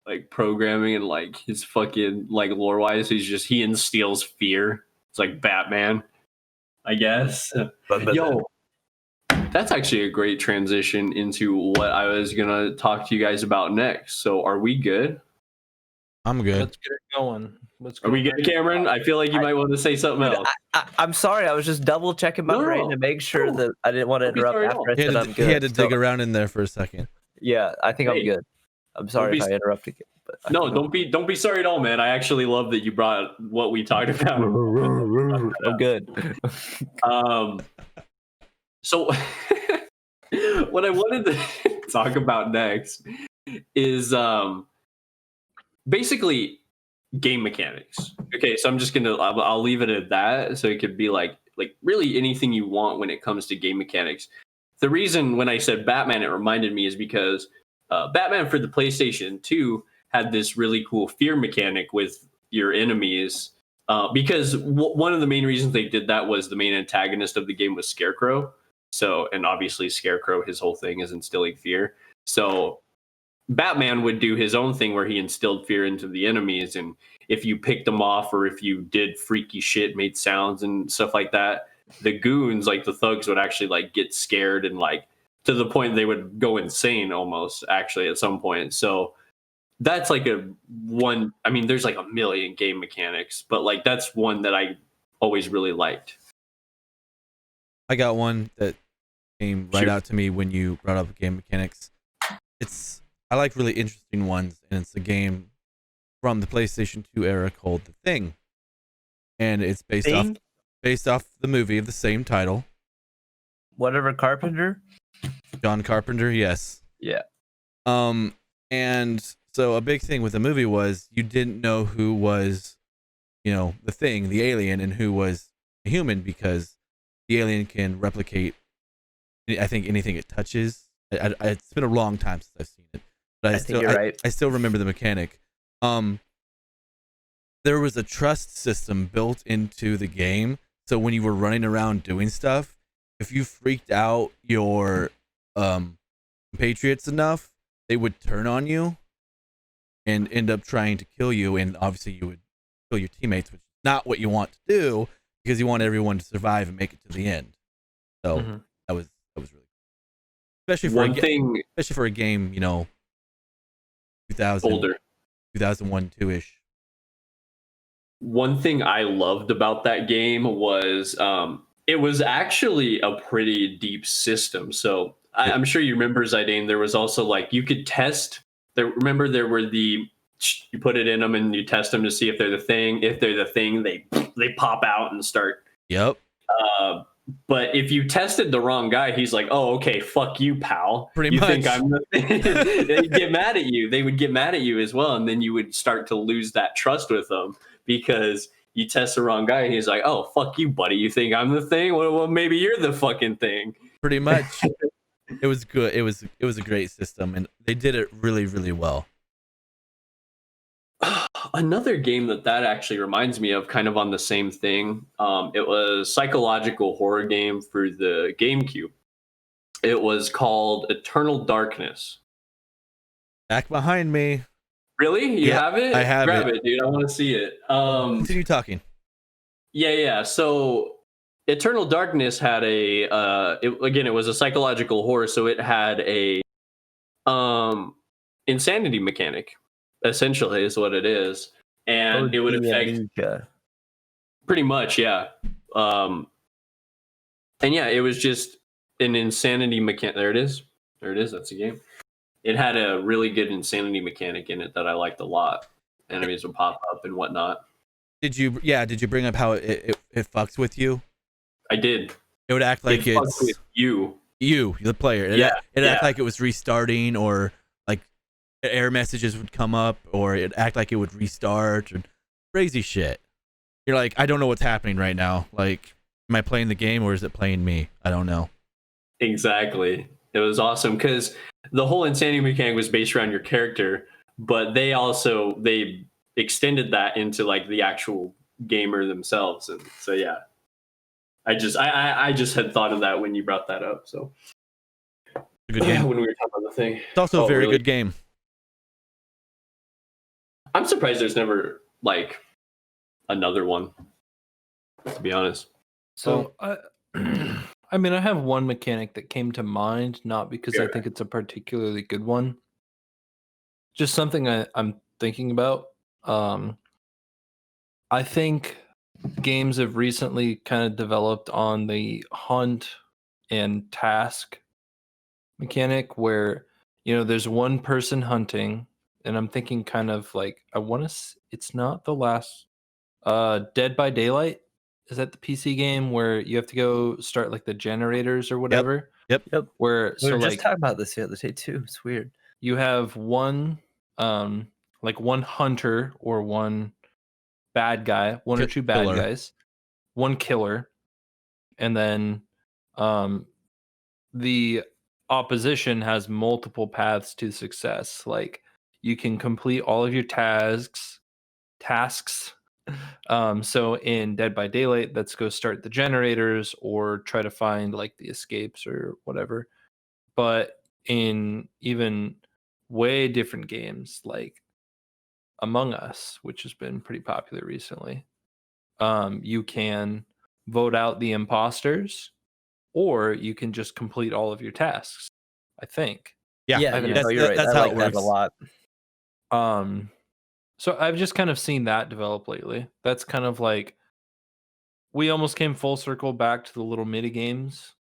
C: like programming and like his fucking like lore wise. He instills fear. It's like Batman, I guess. Yo, that's actually a great transition into what I was gonna talk to you guys about next. So are we good?
D: I'm good.
A: Let's get it going.
C: Are we good, Cameron? I feel like you might want to say something else.
B: I'm sorry. I was just double checking my
C: No,
B: brain to make sure
C: no.
B: that I didn't want to
C: Don't be
B: interrupt
C: sorry at
B: after
C: all.
B: I said I'm good.
D: He had to dig
B: So,
D: around in there for a second.
B: yeah, I think
C: Hey,
B: I'm good. I'm sorry
C: be
B: if I interrupted you. But I
C: No,
B: think
C: don't be sorry at all, man. I actually love that you brought what we talked about.
B: I'm good.
C: So what I wanted to talk about next is basically game mechanics. Okay, so I'll leave it at that. So it could be like really anything you want when it comes to game mechanics. The reason when I said Batman, it reminded me is because Batman for the PlayStation 2 had this really cool fear mechanic with your enemies. Because one of the main reasons they did that was the main antagonist of the game was Scarecrow. So, and obviously Scarecrow, his whole thing is instilling fear. So Batman would do his own thing where he instilled fear into the enemies. And if you picked them off or if you did freaky shit, made sounds and stuff like that, the goons, like the thugs, would actually like get scared and like to the point they would go insane almost actually at some point. So that's like there's like a million game mechanics, but like that's one that I always really liked.
D: I got one that came right
C: Shoot.
D: out to me when you brought up game mechanics. I like really interesting ones, and it's a game from the PlayStation 2 era called The Thing, and it's based off the movie of the same title.
B: Whatever Carpenter.
D: John Carpenter, yes.
B: Yeah.
D: And so a big thing with the movie was you didn't know who was, the thing, the alien, and who was a human, because the alien can replicate, I think, anything it touches. It's been a long time since I've seen it, but I
B: think you're right.
D: I still remember the mechanic. There was a trust system built into the game, so when you were running around doing stuff, if you freaked out your compatriots enough, they would turn on you and end up trying to kill you, and obviously you would kill your teammates, which is not what you want to do because you want everyone to survive and make it to the end. So that was really cool. Especially for a game, 2000
C: older.
D: 2001 2ish.
C: One thing I loved about that game was it was actually a pretty deep system. So I'm sure you remember, Zidane, there was also like you could test. Remember there were you put it in them and you test them to see if they're the thing. If they're the thing, they pop out and start.
D: Yep.
C: But if you tested the wrong guy, he's like, "Oh, okay, fuck you, pal.
D: Pretty
C: you
D: much.
C: think I'm the thing?" They'd get mad at you. They would get mad at you as well, and then you would start to lose that trust with them because you test the wrong guy. And he's like, "Oh, fuck you, buddy. You think I'm the thing? Well, maybe you're the fucking thing."
D: Pretty much. It was good. It was a great system, and they did it really, really well.
C: Another game that actually reminds me of, kind of on the same thing. It was psychological horror game for the GameCube. It was called Eternal Darkness.
D: Back behind me.
C: Really? You have it?
D: I have
C: Grab
D: it.
C: it, dude. I want to see it.
D: Continue talking.
C: Yeah. So Eternal Darkness had it was a psychological horror, so it had a insanity mechanic, essentially, is what it is. And it would affect pretty much, yeah. And yeah, it was just an insanity mechanic. There it is. That's a game. It had a really good insanity mechanic in it that I liked a lot. Enemies would pop up and whatnot.
D: Did you bring up how it fucks with you?
C: I did.
D: It would act like
C: it fucks with you,
D: the player. It act like it was restarting, or like error messages would come up, or it act like it would restart, or crazy shit. You're like, I don't know what's happening right now. Like, am I playing the game or is it playing me? I don't know.
C: Exactly. It was awesome because the whole insanity mechanic was based around your character, but they extended that into like the actual gamer themselves. And so, yeah, I just had thought of that when you brought that up. So
D: a good game.
C: When we were talking about the thing,
D: it's also a very good game.
C: I'm surprised there's never like another one, to be honest.
A: So I mean, I have one mechanic that came to mind, not because I think it's a particularly good one. Just something I'm thinking about. I think games have recently kind of developed on the hunt and task mechanic where, there's one person hunting, and I'm thinking kind of like, it's not the last, Dead by Daylight. Is that the PC game where you have to go start like the generators or whatever?
D: Yep.
B: We were just talking about this the other day too. It's weird.
A: You have one one hunter or one bad guy, one or two bad guys, one killer, and then the opposition has multiple paths to success. Like, you can complete all of your tasks. So in Dead by Daylight, let's go start the generators or try to find like the escapes or whatever. But in even way different games like Among Us, which has been pretty popular recently, you can vote out the imposters, or you can just complete all of your tasks, I think.
B: Yeah, you're right.
D: That's
B: I
D: how
B: like
D: it
B: that
D: works.
B: a lot.
A: So I've just kind of seen that develop lately. That's kind of like, we almost came full circle back to the little mini games.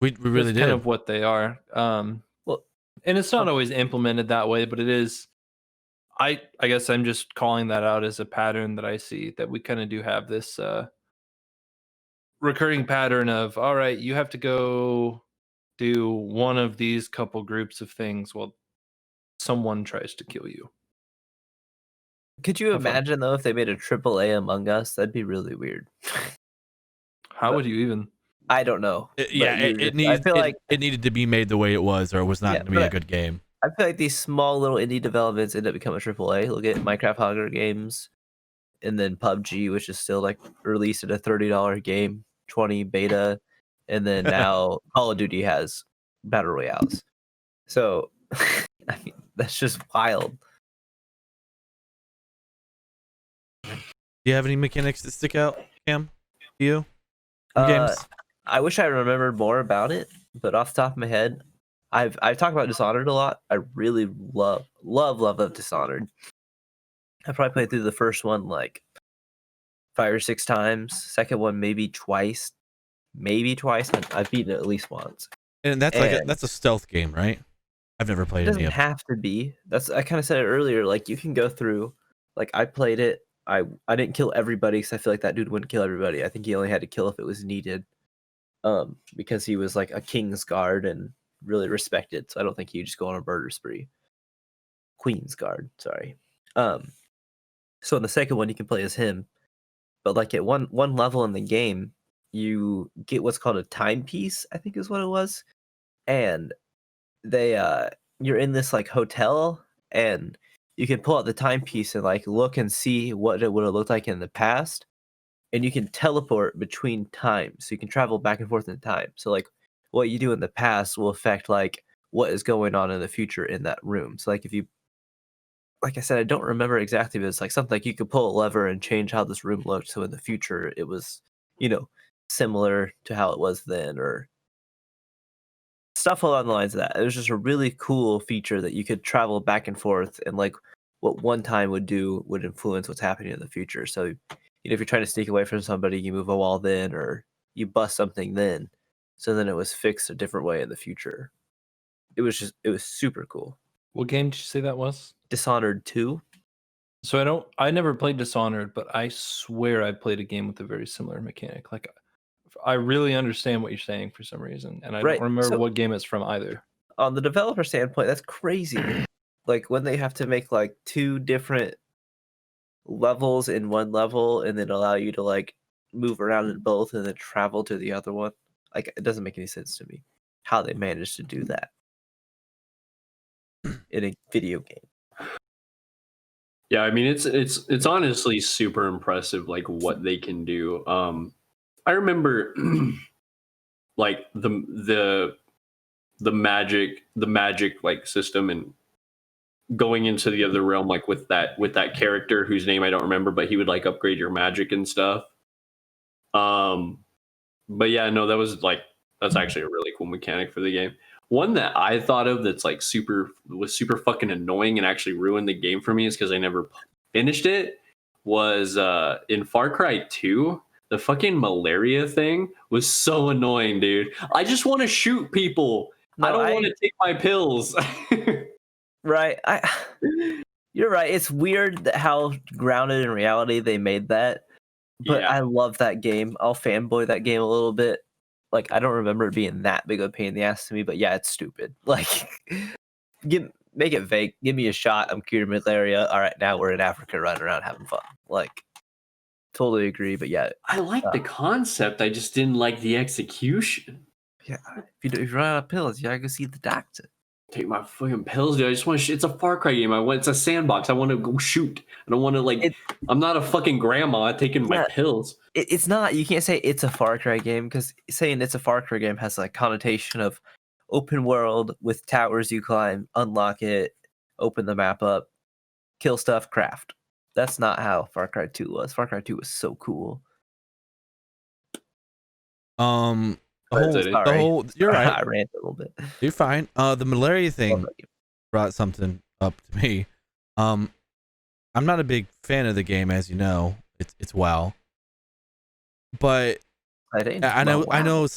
D: We really
A: That's
D: did.
A: kind of what they are.
B: Well,
A: and it's not always implemented that way, but it is. I guess I'm just calling that out as a pattern that I see, that we kind of do have this recurring pattern of, all right, you have to go do one of these couple groups of things while someone tries to kill you.
B: Could you imagine though if they made a AAA Among Us? That'd be really weird.
A: How would you even?
B: I don't know.
D: It needed to be made the way it was, or it was not going to be a good game.
B: I feel like these small little indie developments end up becoming AAA. Look at Minecraft Hunger Games, and then PUBG, which is still like released at a $30 game, 20 beta, and then now Call of Duty has battle royales. So I mean, that's just wild.
D: Do you have any mechanics that stick out, Cam? To you? From
B: Uh,
D: games?
B: I wish I remembered more about it, but off the top of my head, I've talked about Dishonored a lot. I really love Dishonored. I probably played through the first one like 5 or 6 times. Second one maybe twice. I've beaten it at least once.
D: And that's that's a stealth game, right? I've never
B: It
D: played any
B: doesn't
D: of them.
B: have to be. I kind of said it earlier. Like you can go through. Like I played it. I didn't kill everybody because I feel like that dude wouldn't kill everybody. I think he only had to kill if it was needed. Because he was like a king's guard and really respected. So I don't think he'd just go on a murder spree. Queen's guard, sorry. So in the second one you can play as him, but like at one level in the game, you get what's called a timepiece, I think is what it was. And they you're in this like hotel and you can pull out the timepiece and like look and see what it would have looked like in the past. And you can teleport between times. So you can travel back and forth in time. So like what you do in the past will affect like what is going on in the future in that room. So like if you like I said, I don't remember exactly, but it's like something like you could pull a lever and change how this room looked. So in the future it was, similar to how it was then, or stuff along the lines of that. It was just a really cool feature that you could travel back and forth, and like what one time would do would influence what's happening in the future. So if you're trying to sneak away from somebody, you move a wall then, or you bust something then. So then it was fixed a different way in the future. It was super cool.
A: What game did you say that was?
B: Dishonored 2.
A: So I never played Dishonored, but I swear I played a game with a very similar mechanic. Like I really understand what you're saying for some reason, and I
B: Right,
A: don't remember
B: so-
A: what game it's from either.
B: On the developer standpoint, that's crazy. Like when they have to make like 2 different levels in one level and then allow you to like move around in both and then travel to the other one. Like it doesn't make any sense to me how they managed to do that in a video game.
C: Yeah, I mean it's honestly super impressive like what they can do. I remember like the magic like system and going into the other realm like with that character whose name I don't remember, but he would like upgrade your magic and stuff. But yeah, no, that's actually a really cool mechanic for the game. One that I thought of that's like super fucking annoying and actually ruined the game for me is because I never finished it. Was in Far Cry 2, the fucking malaria thing was so annoying, dude. I just want to shoot people. I don't want to take my pills.
B: Right. You're right. It's weird how grounded in reality they made that. But
C: Yeah.
B: I love that game. I'll fanboy that game a little bit. Like I don't remember it being that big of a pain in the ass to me, but yeah, it's stupid. Like make it vague. Give me a shot. I'm cured of malaria. All right, now we're in Africa running around having fun. Like totally agree, but yeah.
C: I like the concept. I just didn't like the execution.
B: Yeah, if you run out of pills, you gotta go see the doctor.
C: Take my fucking pills, dude. I just want to. It's a Far Cry game. It's a sandbox. I want to go shoot. I don't want to I'm not a fucking grandma taking my pills.
B: It's not. You can't say it's a Far Cry game because saying it's a Far Cry game has like connotation of open world with towers you climb, unlock it, open the map up, kill stuff, craft. That's not how Far Cry 2 was. Far Cry 2 was so cool.
D: You're right.
B: I ranted a little bit.
D: You're fine. The malaria thing brought something up to me. I'm not a big fan of the game, as you know. It's WoW, but I know I know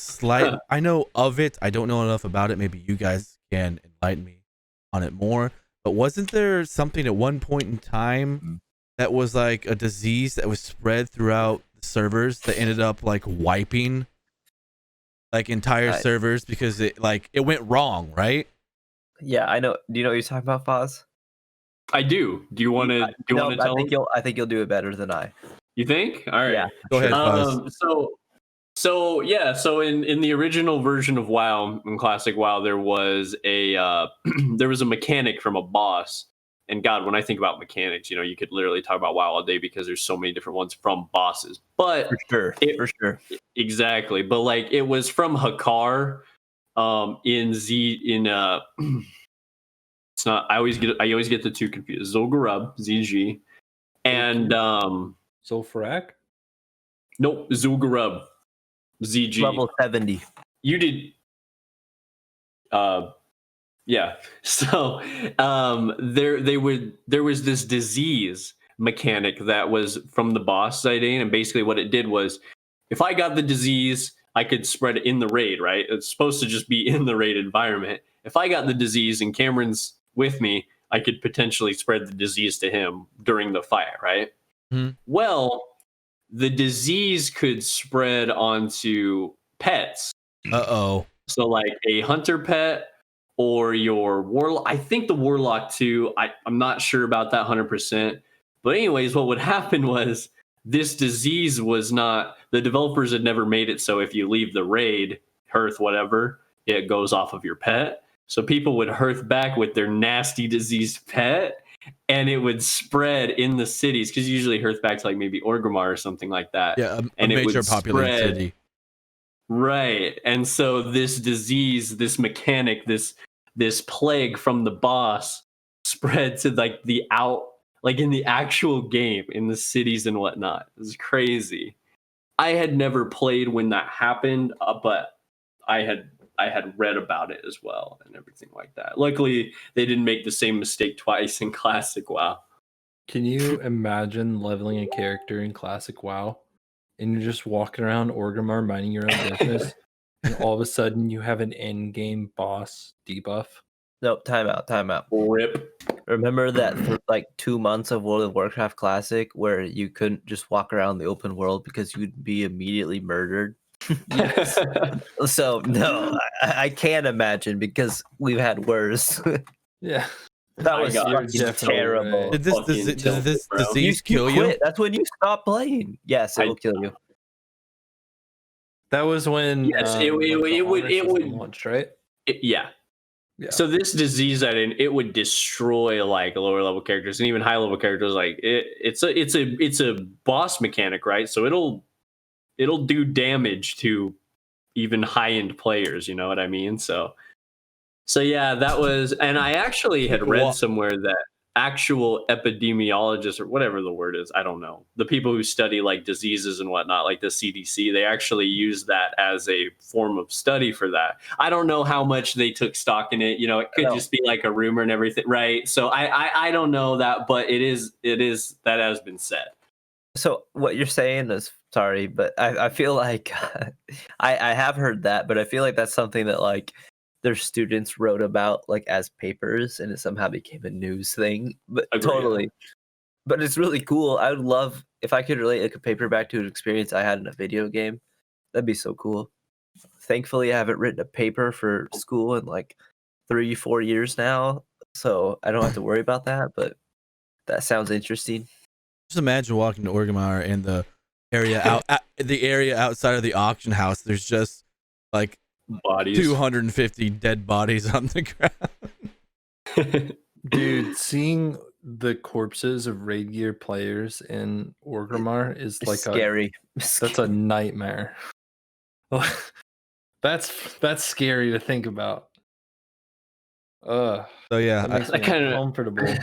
D: of it. I don't know enough about it. Maybe you guys can enlighten me on it more. But wasn't there something at one point in time that was like a disease that was spread throughout the servers that ended up like wiping like entire servers because it went wrong, right?
B: Yeah, I know. Do you know what you're talking about, Foz?
C: I do. Do you want to?
B: I think you'll do it better than I.
C: You think? All right.
B: Yeah.
D: Go ahead, Foz.
C: So in the original version of WoW, in classic WoW, there was a mechanic from a boss. And God, when I think about mechanics, you could literally talk about WoW all day because there's so many different ones from bosses. But
B: for sure.
C: Exactly. But like it was from Hakar, It's not. I always get the two confused. Zul'Gurub, ZG, and
A: Zul'Farrak?
C: nope, Zul'Gurub, ZG.
B: Level 70.
C: You did. Yeah. So there was this disease mechanic that was from the boss sighting, and basically what it did was, if I got the disease, I could spread it in the raid, right? It's supposed to just be in the raid environment. If I got the disease and Cameron's with me, I could potentially spread the disease to him during the fight, right?
D: Mhm.
C: Well, the disease could spread onto pets.
D: Uh-oh.
C: So like a hunter pet or your warlock. I think the warlock too. I'm not sure about that 100%. But anyways, what would happen was this disease was not, the developers had never made it so if you leave the raid, hearth, whatever, it goes off of your pet. So people would hearth back with their nasty diseased pet, and it would spread in the cities, because usually hearth back to like maybe Orgrimmar or something like that.
D: Yeah, a
C: And it
D: major
C: would
D: populated
C: spread.
D: city.
C: Right. And so this disease, this mechanic, this plague from the boss spread to like the like in the actual game, in the cities and whatnot. It was crazy. I had never played when that happened, but I had read about it as well and everything like that. Luckily, they didn't make the same mistake twice in Classic WoW.
A: Can you imagine leveling a character in Classic WoW and you're just walking around Orgrimmar minding your own business, and all of a sudden you have an end-game boss debuff?
B: Nope, time out.
C: Rip.
B: Remember that for like 2 months of World of Warcraft Classic where you couldn't just walk around the open world because you'd be immediately murdered? So no, I can't imagine, because we've had worse.
A: Yeah.
B: That
C: My
B: was
C: God,
B: fucking
A: you're definitely
B: terrible.
A: right.
D: Did this,
C: Fucking
D: does
C: tilted,
D: this
C: bro.
D: disease kill you?
B: quit. That's when you stop playing. Yes, it will kill you.
A: That was when
C: Yes, it
A: the
C: would-
A: honor
C: it
A: system
C: would-
A: launched, right?
C: Yeah.
A: Yeah.
C: So this disease it would destroy like lower level characters and even high level characters. Like it's a boss mechanic, right? So it'll do damage to even high end players. You know what I mean? So yeah, that was, and I actually had read somewhere that actual epidemiologists, or whatever the word is, I don't know, the people who study like diseases and whatnot, like the CDC, they actually use that as a form of study for that. I don't know how much they took stock in it. You know, it could just be like a rumor and everything, right? So I don't know that, but it is that has been said.
B: So what you're saying is, sorry, but I feel like I have heard that, but I feel like that's something that like their students wrote about like as papers, and it somehow became a news thing. But
C: Agreed.
B: totally. But it's really cool. I would love if I could relate like a paper back to an experience I had in a video game. That'd be so cool. Thankfully, I haven't written a paper for school in like 3-4 years now, so I don't have to worry about that. But that sounds interesting.
D: Just imagine walking to Orgrimmar and the area the area outside of the auction house. There's just like
C: Bodies.
D: 250 dead bodies on the ground.
A: Dude, seeing the corpses of Raid Gear players in Orgrimmar is
B: It's
A: like
B: scary.
A: that's a nightmare. That's scary to think about.
D: So yeah,
A: That makes
C: I
A: me
C: kinda-
A: uncomfortable.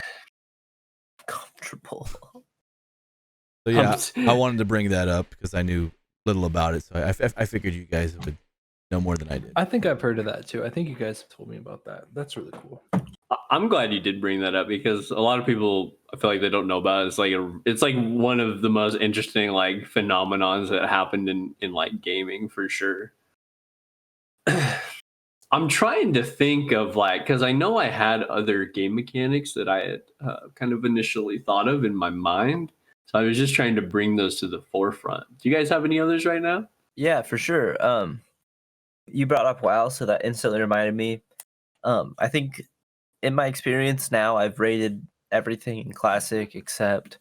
B: Comfortable.
D: I wanted to bring that up because I knew little about it, so I figured you guys would know more than I did.
A: I think I've heard of that too. I think you guys have told me about that. That's really cool.
C: I'm glad you did bring that up, because a lot of people, I feel like they don't know about it. It's like one of the most interesting like phenomenons that happened in like gaming for sure. I'm trying to think of like, because I know I had other game mechanics that I had kind of initially thought of in my mind. So I was just trying to bring those to the forefront. Do you guys have any others right now?
B: Yeah, for sure. You brought up WoW, so that instantly reminded me. I think in my experience now, I've rated everything in Classic except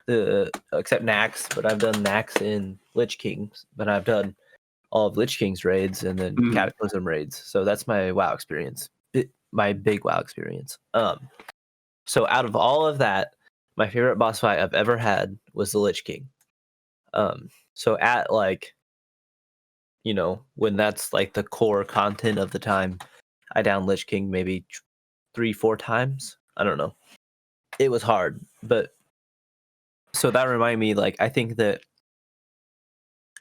B: Nax, but I've done Nax in Lich Kings, but I've done all of Lich King's raids and then Cataclysm raids. So that's my WoW experience, my big WoW experience. So out of all of that, my favorite boss fight I've ever had was the Lich King. So at like, you know, when that's like the core content of the time, I down Lich King maybe 3-4 times. I don't know. It was hard, but so that reminded me, like, I think that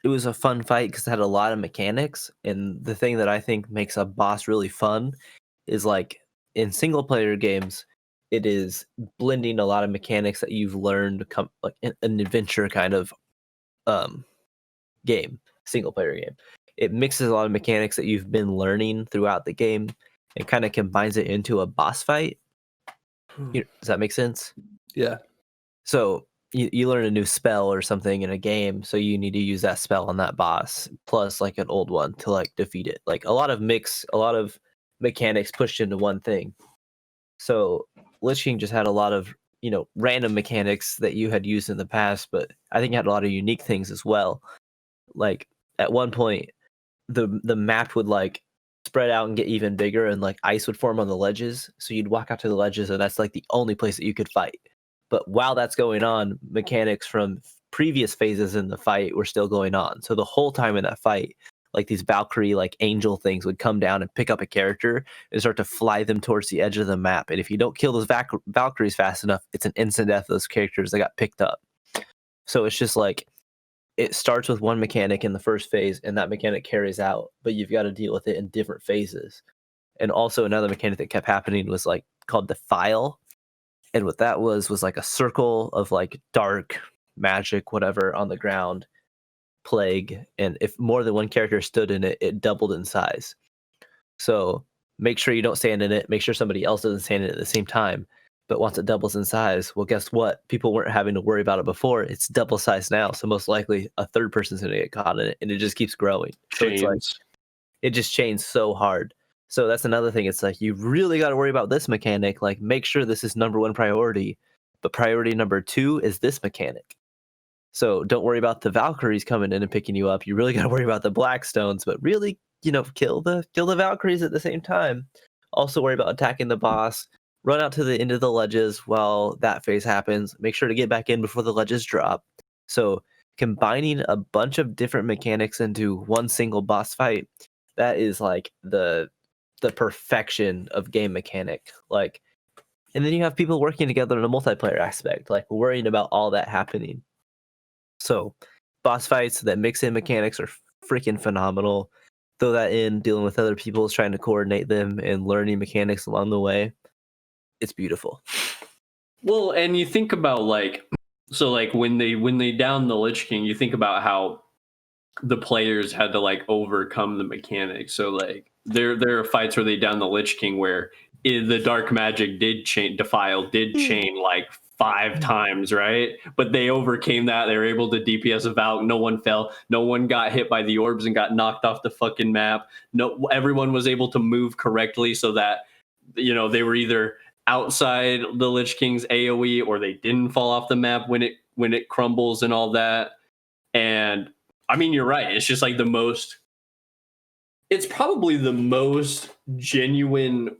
B: it was a fun fight because it had a lot of mechanics. And the thing that I think makes a boss really fun is, like, in single player games, it is blending a lot of mechanics that you've learned, like an adventure kind of game, single player game. It mixes a lot of mechanics that you've been learning throughout the game and kind of combines it into a boss fight. Does that make sense?
A: Yeah.
B: So you learn a new spell or something in a game, so you need to use that spell on that boss plus like an old one to like defeat it. Like a lot of mechanics pushed into one thing. So Lich King just had a lot of, random mechanics that you had used in the past, but I think it had a lot of unique things as well. Like at one point, the map would like spread out and get even bigger, and like ice would form on the ledges. So you'd walk out to the ledges, and that's like the only place that you could fight. But while that's going on, mechanics from previous phases in the fight were still going on. So the whole time in that fight, like these Valkyrie, like angel things would come down and pick up a character and start to fly them towards the edge of the map. And if you don't kill those Valkyries fast enough, it's an instant death of those characters that got picked up. So it's just like, it starts with one mechanic in the first phase, and that mechanic carries out, but you've got to deal with it in different phases. And also another mechanic that kept happening was like called Defile. And what that was like a circle of like dark magic, whatever, on the ground, plague. And if more than one character stood in it, it doubled in size. So make sure you don't stand in it. Make sure somebody else doesn't stand in it at the same time. But once it doubles in size, well, guess what? People weren't having to worry about it before. It's double size now. So most likely a third person's going to get caught in it, and it just keeps growing. So it's like, it just chains so hard. So that's another thing. It's like, you really got to worry about this mechanic. Like, make sure this is number one priority. But priority number 2 is this mechanic. So don't worry about the Valkyries coming in and picking you up. You really got to worry about the Blackstones, but really, kill the Valkyries at the same time. Also worry about attacking the boss. Run out to the end of the ledges while that phase happens. Make sure to get back in before the ledges drop. So combining a bunch of different mechanics into one single boss fight, that is like the perfection of game mechanic. Like, and then you have people working together in a multiplayer aspect, like worrying about all that happening. So boss fights that mix in mechanics are freaking phenomenal. Throw that in, dealing with other people, trying to coordinate them and learning mechanics along the way. It's beautiful.
C: Well, and you think about like when they down the Lich King, you think about how the players had to like overcome the mechanics. So like there are fights where they down the Lich King where the dark magic Defile did chain like 5 times, right? But they overcame that. They were able to DPS a Valk. No one fell. No one got hit by the orbs and got knocked off the fucking map. No, everyone was able to move correctly so that they were either outside the Lich King's AoE or they didn't fall off the map when it crumbles and all that. And I mean, you're right. It's just like it's probably the most genuine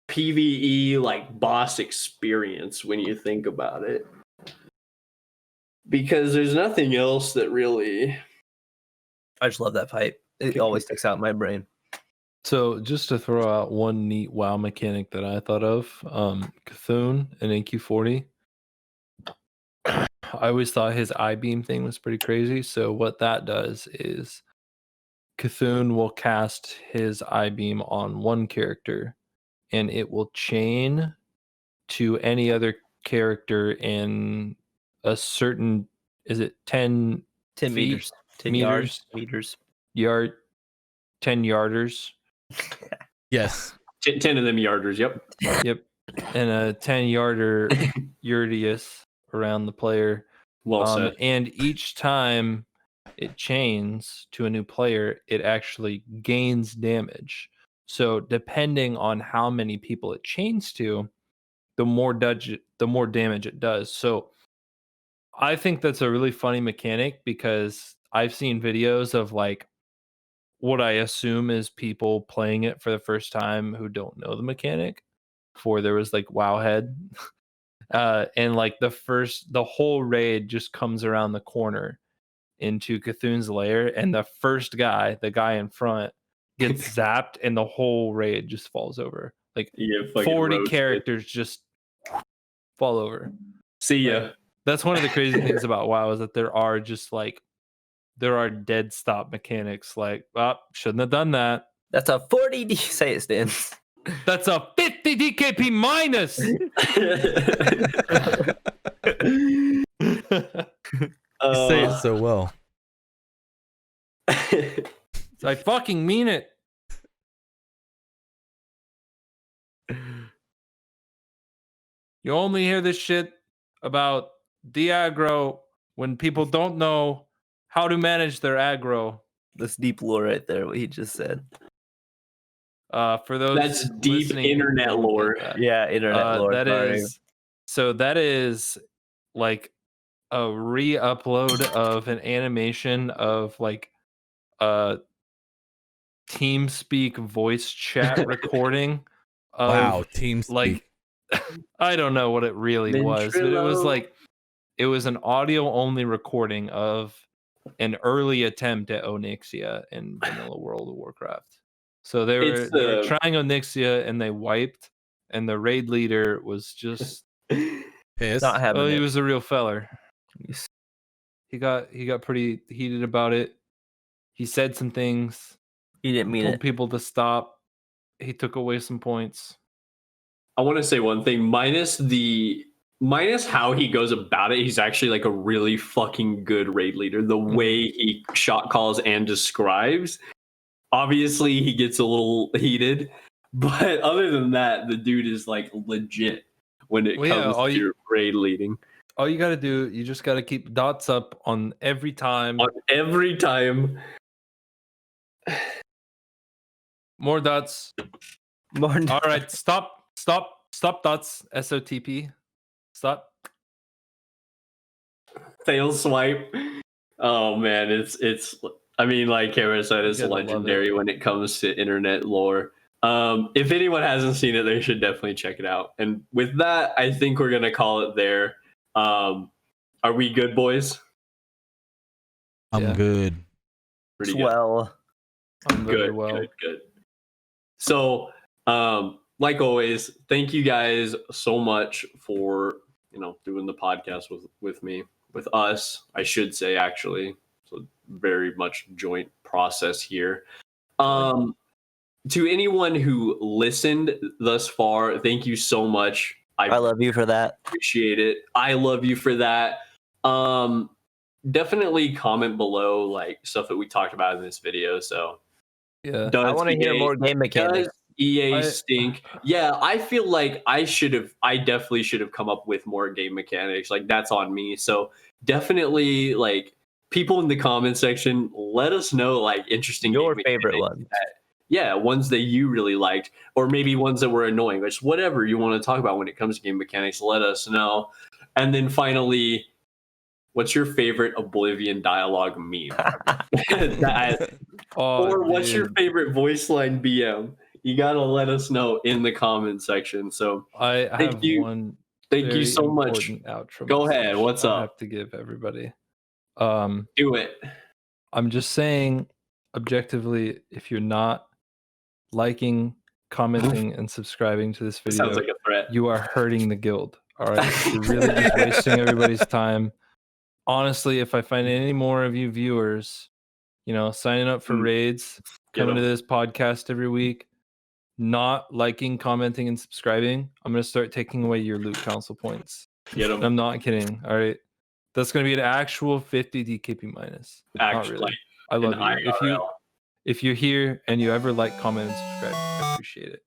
C: PvE like boss experience when you think about it. Because there's nothing else that really...
B: I just love that fight. It always sticks out in my brain.
A: So just to throw out one neat WoW mechanic that I thought of, Cthulhu in AQ40. I always thought his I-beam thing was pretty crazy. So what that does is Cthulhu will cast his I-beam on one character, and it will chain to any other character in a certain, is it 10
B: 10
A: feet?
B: meters. 10 meters.
A: Yard, 10 yarders.
D: Yes.
C: 10 of them yarders, yep.
A: Yep. And a 10 yarder Yurdius around the player.
C: Well said.
A: And each time it chains to a new player, it actually gains damage. So depending on how many people it chains to, the more damage it does. So I think that's a really funny mechanic because I've seen videos of like what I assume is people playing it for the first time who don't know the mechanic. Before there was like Wowhead. And like the whole raid just comes around the corner into Cthulhu's lair, and the first guy, the guy in front, gets zapped and the whole raid just falls over. Like
C: You get fucking
A: 40
C: roasted.
A: characters just fall over.
C: See ya.
A: That's one of the crazy things about WoW is that there are dead stop mechanics. Like, shouldn't have done that.
B: That's a 40 D. Say it, Stan.
A: That's a 50 DKP minus.
D: You say it so well.
A: I fucking mean it. You only hear this shit about de-aggro when people don't know how to manage their aggro.
B: That's deep lore right there, what he just said.
A: For those
C: That's deep
A: listening who
C: internet
A: don't get
C: lore.
A: that.
B: Yeah, internet lore.
A: That
B: sorry.
A: is like a re-upload of an animation of like a TeamSpeak voice chat recording of
D: Wow, TeamSpeak.
A: like I don't know what it really was, but it was
C: Ventrilo.
A: like it was an audio only recording of an early attempt at Onyxia in Vanilla World of Warcraft. So they were trying Onyxia and they wiped, and the raid leader was just
D: Pissed.
B: Not having
A: he
B: it.
A: was a real feller. He got pretty heated about it. He said some things,
B: He didn't mean
A: told
B: it.
A: people to stop. He took away some points.
C: I want to say one thing. Minus how he goes about it, he's actually like a really fucking good raid leader. The way he shot calls and describes, obviously he gets a little heated, but other than that, the dude is like legit when it
A: Well, yeah,
C: comes to raid leading.
A: All you gotta do, you just gotta keep dots up on every time.
C: On every time.
A: More dots.
B: More
A: All right, stop dots. SOTP. Stop.
C: Fail swipe. Oh man, it's I mean, like Kara said, it's
A: You gotta love
C: legendary when it comes to internet lore. If anyone hasn't seen it, they should definitely check it out. And with that, I think we're gonna call it there. Are we good, boys?
D: I'm
A: Yeah.
D: good.
C: Pretty good.
B: swell.
A: I'm very
C: Good,
A: well.
C: good. So, like always, thank you guys so much for doing the podcast with me, with us, I should say, actually. So very much joint process here. To anyone who listened thus far, thank you so much.
B: I love you for that.
C: Appreciate it. I love you for that. Definitely comment below like stuff that we talked about in this video. So
A: Yeah.
C: does
B: I want to hear
C: EA
B: more game mechanics.
C: Does EA
A: I-
C: stink? Yeah, I feel like I definitely should have come up with more game mechanics. Like that's on me. So definitely like people in the comment section, let us know like interesting
B: Your
C: game
B: favorite
C: mechanics
B: ones.
C: yeah, ones that you really liked, or maybe ones that were annoying. Just whatever you want to talk about when it comes to game mechanics, let us know. And then finally, what's your favorite Oblivion dialogue meme?
A: Oh,
C: or what's your
A: dude.
C: favorite voice line BM? You gotta let us know in the comment section. So
A: I
C: Thank
A: have
C: you.
A: one.
C: thank you
A: very
C: so much.
A: important Outro
C: Go
A: message
C: ahead, what's
A: I
C: up?
A: have to give everybody.
C: Do it.
A: I'm just saying, objectively, if you're not liking, commenting, and subscribing to this
C: It
A: video,
C: sounds like a threat.
A: you are hurting the guild. All right, you're really just wasting everybody's time. Honestly, if I find any more of you viewers, signing up for
C: Mm.
A: raids,
C: Get
A: coming to
C: 'em.
A: this podcast every week, not liking, commenting, and subscribing, I'm gonna start taking away your loot council points.
C: Get
A: And
C: 'em.
A: I'm not kidding. All right, that's gonna be an actual 50 DKP minus. Not
C: Actually,
A: really. I
C: in
A: love you.
C: IRL.
A: If you're here and you ever like, comment, and subscribe, I appreciate it.